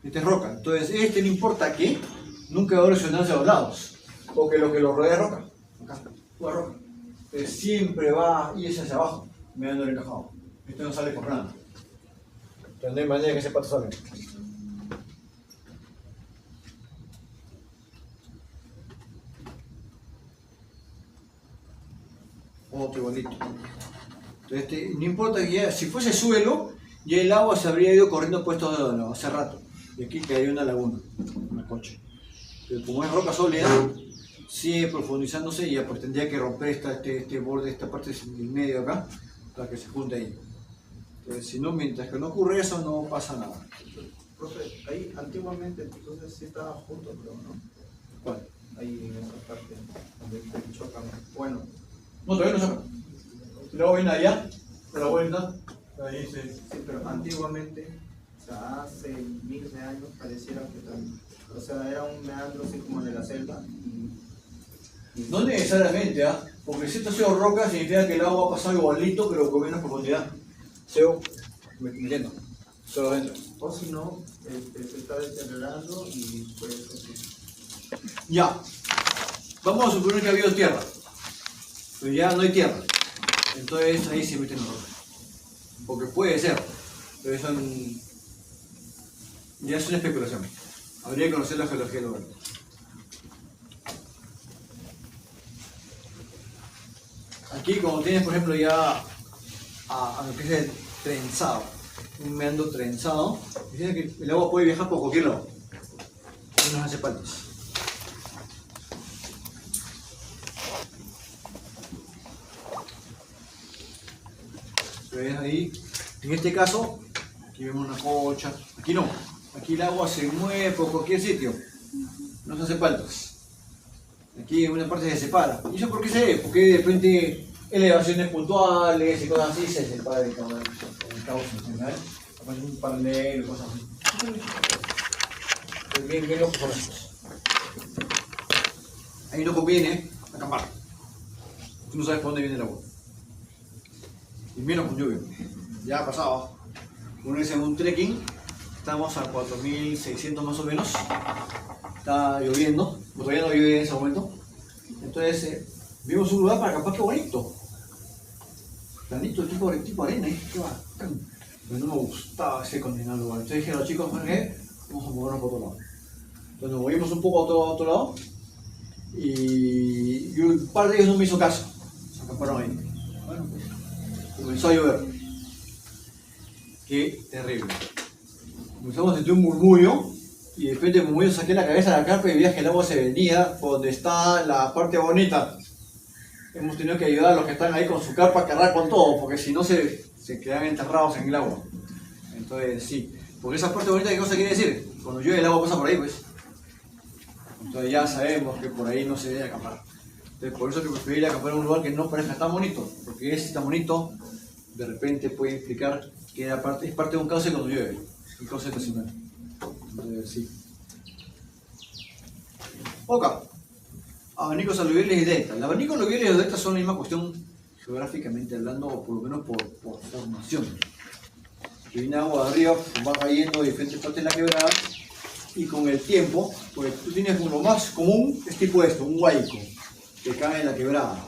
Speaker 5: Este es roca. Entonces este no importa qué, nunca va a erosionar hacia los lados, porque lo que lo rodea es roca. Acá, toda roca. Entonces siempre va a irse hacia abajo, mirando el encajado. Esto no sale por nada. Entonces no hay manera que ese pato salga. Otro igualito. Entonces no importa que ya, si fuese suelo, ya el agua se habría ido corriendo puesto hace rato. Y aquí quedaría una laguna, una concha. Pero como es roca sólida, sigue profundizándose y ya pues tendría que romper este borde, esta parte del medio acá, para que se junte ahí. Entonces, si no, mientras que no ocurre eso, no pasa nada.
Speaker 2: Profe, ahí antiguamente, entonces sí estaba junto, pero no.
Speaker 5: ¿Cuál?
Speaker 2: Ahí en esa parte donde chocan. Bueno,
Speaker 5: No, todavía no saca. Luego viene allá, a la vuelta, ahí se...
Speaker 2: sí, pero antiguamente, o sea, hace miles de años, pareciera que también. O sea, era un meandro así como el de la selva.
Speaker 5: No necesariamente, ¿ah? Porque si esto ha sido roca, significa que el agua ha pasado igualito, pero con menos profundidad. Seo, metiendo, solo adentro.
Speaker 2: O si no, se está deteriorando y pues así.
Speaker 5: Ya, vamos a suponer que ha habido tierra, pero ya no hay tierra. Entonces ahí se meten roca. Porque puede ser, pero eso ya es una especulación. Habría que conocer la geología del lugar. Aquí, como tienes, por ejemplo, ya a lo que es el trenzado, un meandro trenzado, dice que el agua puede viajar por cualquier lado. No nos hace faltas. ¿Ves ahí? En este caso, aquí vemos una cocha. Aquí no. Aquí el agua se mueve por cualquier sitio. No se hace faltas. Aquí en una parte se separa. ¿Y eso por qué se ve? Porque de repente elevaciones puntuales y cosas así se separa el cauce en general. Aparece un paralelo y cosas así. Bien locos son estos.
Speaker 1: ahí no conviene acampar. Tú no sabes por dónde viene el agua. Y menos con lluvia. Ya ha pasado. Una vez en un trekking, estamos a 4600 más o menos. Está lloviendo, todavía no llueve en ese momento. Entonces, vimos un lugar para acampar, qué bonito. Planito, tipo arena, qué bacán. Pero no me gustaba ese condenado lugar. Entonces dije a los chicos, ¿qué? Vamos a movernos por otro lado. Entonces nos movimos un poco a otro lado. Y un par de ellos no me hizo caso. Se acamparon ahí. Bueno, pues, comenzó a llover. Qué terrible. Comenzamos a sentir un murmullo. Y de repente, como yo saqué la cabeza de la carpa y veía que el agua se venía por donde está la parte bonita. Hemos tenido que ayudar a los que están ahí con su carpa a cargar con todo, porque si no se quedan enterrados en el agua. Entonces, sí. Porque esa parte bonita, ¿qué cosa quiere decir? Cuando llueve el agua pasa por ahí, pues. Entonces ya sabemos que por ahí no se debe acampar. Entonces, por eso que preferí ir a acampar en un lugar que no parezca tan bonito. Porque si está bonito, de repente puede implicar que es parte de un cauce cuando llueve. Un cauce estacional. Entonces, sí. Ok. Abanicos aluviales y delta. El abanico aluvial y los deltas son la misma cuestión geográficamente hablando, o por lo menos por formación. Que viene agua de arriba, va cayendo de diferentes partes de la quebrada, y con el tiempo, pues tú tienes como lo más común, es tipo esto, un huaico, que cae en la quebrada.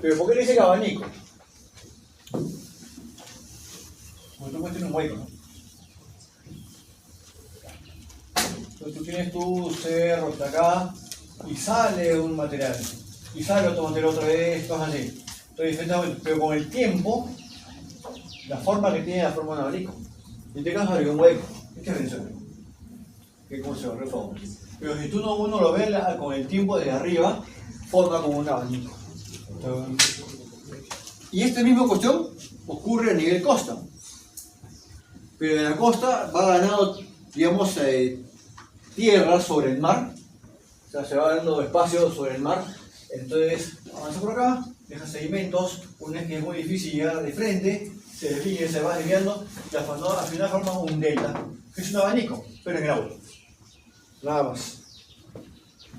Speaker 1: Pero ¿por qué le dicen abanico? Porque tú puedes tener un huaico, ¿no? Entonces tú tienes tu cerro hasta acá, y sale un material, y sale otro material otra vez, cosas así. Entonces, pero con el tiempo, la forma que tiene la forma de un abanico. En este caso había un hueco. ¿Qué es eso? Que como se barrió todo. Pero si tú uno lo ve con el tiempo desde arriba, forma como un abanico. Entonces, y esta misma cuestión ocurre a nivel costa. Pero en la costa va ganando, digamos, tierra sobre el mar. O sea, se va dando espacio sobre el mar. Entonces, avanza por acá, deja sedimentos. Una vez que es muy difícil llegar de frente, se desvía, se va desviando, y al final forma un delta, que es un abanico, pero en el agua. Nada más.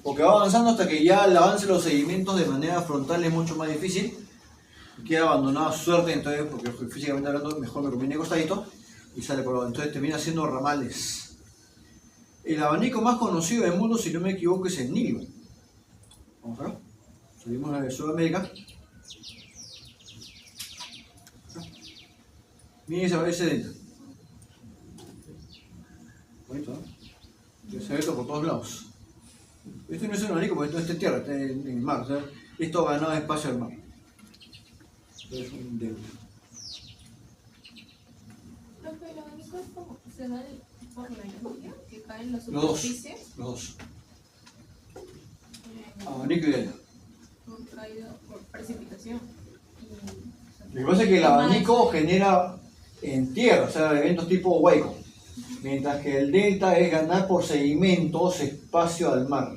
Speaker 1: Porque va avanzando hasta que ya el avance de los sedimentos de manera frontal es mucho más difícil. Queda abandonado a su suerte, entonces, porque físicamente hablando, mejor me conviene costadito, y sale por abajo. Entonces termina siendo ramales. El abanico más conocido del mundo, si no me equivoco, es el Nilo. Vamos acá. Salimos de Sudamérica. Miren ese delta. Bonito, ¿no? Se ve esto por todos lados. Esto no es un abanico porque esto está en tierra, está en el mar. O sea, esto ha ganado espacio del mar. Esto es un delta.
Speaker 4: Pero el abanico es como se da por la lluvia que cae en la
Speaker 1: Los dos.
Speaker 4: superficie.
Speaker 1: Los dos. Abanico y delta.
Speaker 4: Por caída, por precipitación.
Speaker 1: Lo que pasa es que el abanico genera en tierra, o sea, eventos tipo hueco. Mientras que el delta es ganar por sedimentos espacio al mar.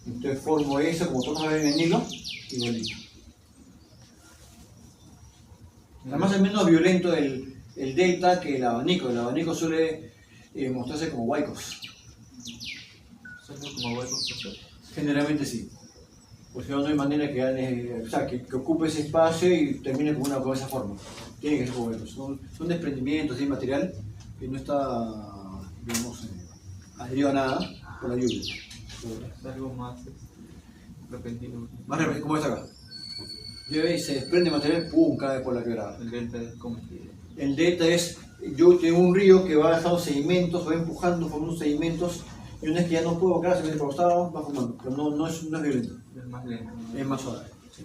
Speaker 1: Entonces formo eso, como todos saben en el Nilo, igualito. Además es menos violento el delta que el abanico. El abanico suele mostrarse como huecos.
Speaker 2: ¿Como huecos?
Speaker 1: Generalmente sí. Porque no hay manera que gane, o sea, que ocupe ese espacio y termine con esa forma. Tiene que ser como huecos. Son desprendimientos de material que no está, digamos, adherido a nada por la lluvia.
Speaker 2: Es algo más repentino.
Speaker 1: Más repentino, como está acá. Llueve y se desprende material, pum, cae por la quebrada.
Speaker 2: El delta es como
Speaker 1: El delta es, yo tengo un río que va dejando sedimentos, va empujando formando sedimentos, y una vez que ya no puedo quedar, se mete por los lados, va formando. Pero no es violento.
Speaker 2: es más lento.
Speaker 1: Es más suave. Sí.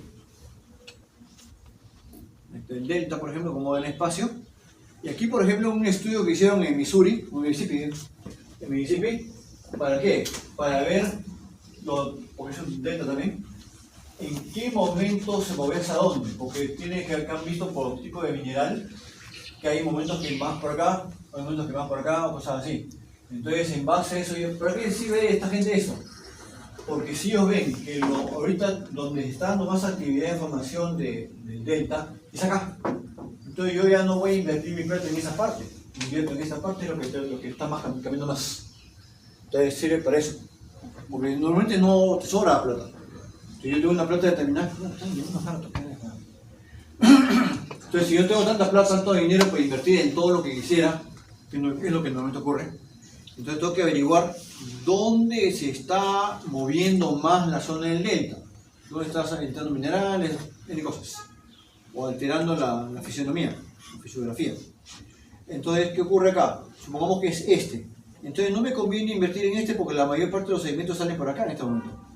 Speaker 1: El delta, por ejemplo, como el espacio. Y aquí, por ejemplo, un estudio que hicieron en Missouri, en Mississippi, ¿para qué? Para ver, porque es un delta también, en qué momento se mueve hacia dónde, porque tiene que han visto por tipo de mineral, que hay momentos que más por acá, hay momentos que más por acá, o cosas así. Entonces, en base a eso, ¿para qué sí ve esta gente eso? Porque si ellos ven que ahorita donde está dando más actividad de formación del delta es acá. Entonces yo ya no voy a invertir mi plata en esa parte. Invierto en esta parte, es lo que está más cambiando más. Entonces sirve para eso. Porque normalmente no te sobra la plata. Si yo tengo una plata determinada, entonces si yo tengo tanta plata, tanto dinero para invertir en todo lo que quisiera, que es lo que normalmente ocurre, entonces tengo que averiguar dónde se está moviendo más la zona del delta, dónde está entrando minerales, N cosas, o alterando la fisionomía, la fisiografía. Entonces, ¿qué ocurre acá? Supongamos que es este. Entonces no me conviene invertir en este porque la mayor parte de los sedimentos salen por acá en este momento.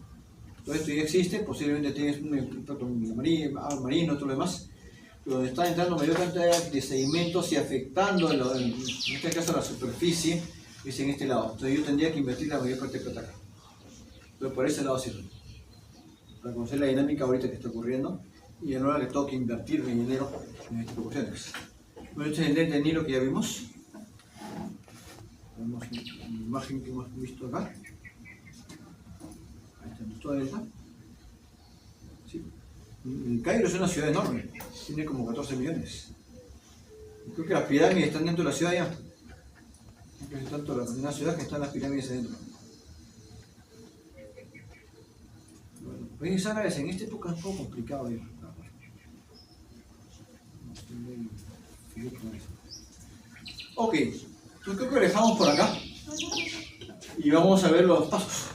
Speaker 1: Entonces esto ya existe, posiblemente tienes un impacto marino, todo lo demás, donde está entrando mayor cantidad de sedimentos y afectando, en este caso, la superficie, es en este lado. Entonces yo tendría que invertir la mayor parte de plata acá. Entonces por ese lado sirve. Para conocer la dinámica ahorita que está ocurriendo y en hora que tengo que invertir mi dinero en estas proporciones. Bueno, este es el lente de Nilo que ya vimos. Vemos la imagen que hemos visto acá. Ahí está nuestro delta. ¿Sí? El Cairo es una ciudad enorme, tiene como 14 millones. Creo que las pirámides están dentro de la ciudad ya. Creo que es tanto una ciudad que están las pirámides adentro. Bueno, pues árabes en esta época es un poco complicado ya. Ok, entonces creo que lo dejamos por acá y vamos a ver los pasos.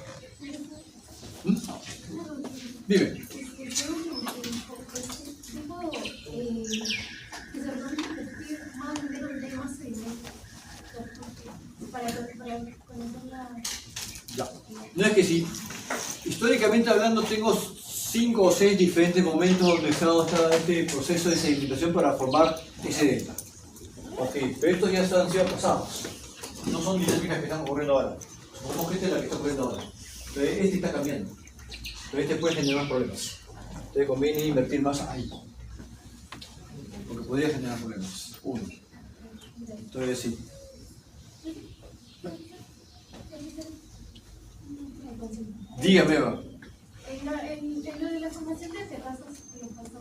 Speaker 1: Dime. Ya. No es que sí. Históricamente hablando tengo 5 o 6 diferentes momentos donde se ha dado este proceso de sedimentación para formar ese delta. Ok, pero estos ya han sido pasados. No son dinámicas que están ocurriendo ahora. Supongamos que esta es la que está ocurriendo ahora. Entonces este está cambiando. Pero este puede generar más problemas. Entonces conviene invertir más ahí. Porque podría generar problemas. Uno. Entonces sí. Dígame, Eva.
Speaker 7: En lo de la formación de terrazas que pasó,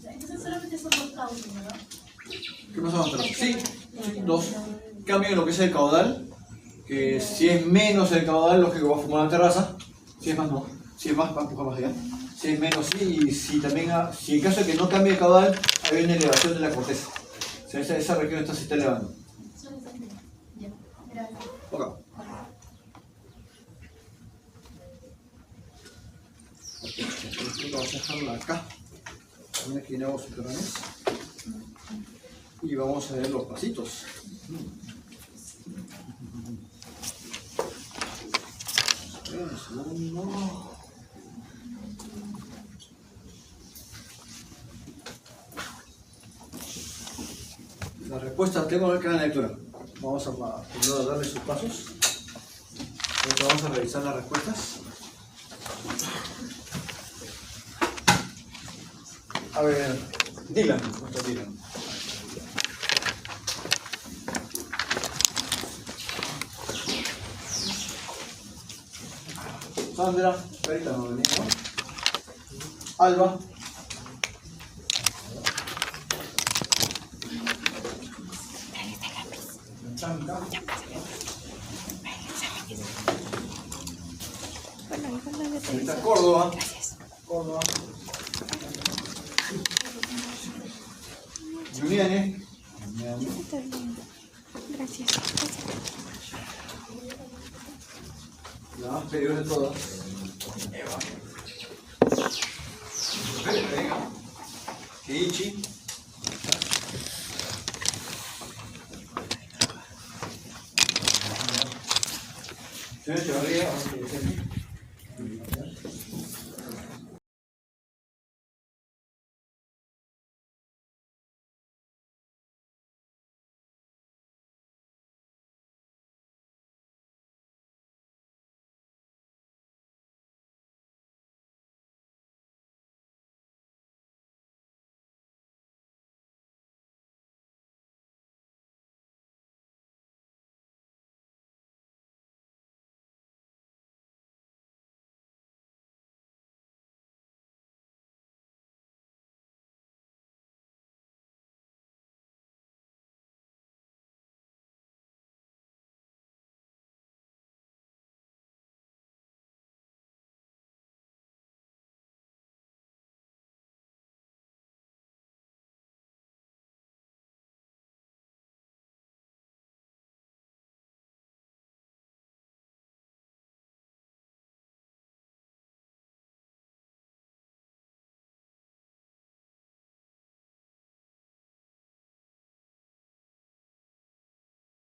Speaker 7: entonces solamente son 2 causas, ¿verdad?
Speaker 1: ¿Qué pasa con terrazas? Sí, 2. Cambio en lo que es el caudal, que si es menos el caudal, lógico va a formar una terraza. Si es más, no. Si es más, va a empujar más allá. Si es menos, sí. Y si también, si en caso de que no cambie el caudal, hay una elevación de la corteza. O sea, esa región se está elevando.
Speaker 7: Ya, gracias.
Speaker 1: Ok. Vamos a dejarla acá. También aquí en aguas subterráneas. Y vamos a ver los pasitos. Un segundo. La respuesta tengo que ver cada lectura. Vamos a primero darle sus pasos. Ahora vamos a revisar las respuestas. A ver, Dylan, nuestro Dylan. Sandra, Carita no venía, ¿no? Alba. Chanca. Ahorita Córdoba. Córdoba. Juliane.
Speaker 8: Gracias.
Speaker 1: La más peligrosa de todas. Eva. Venga. Keiichi. Señor Echevarría.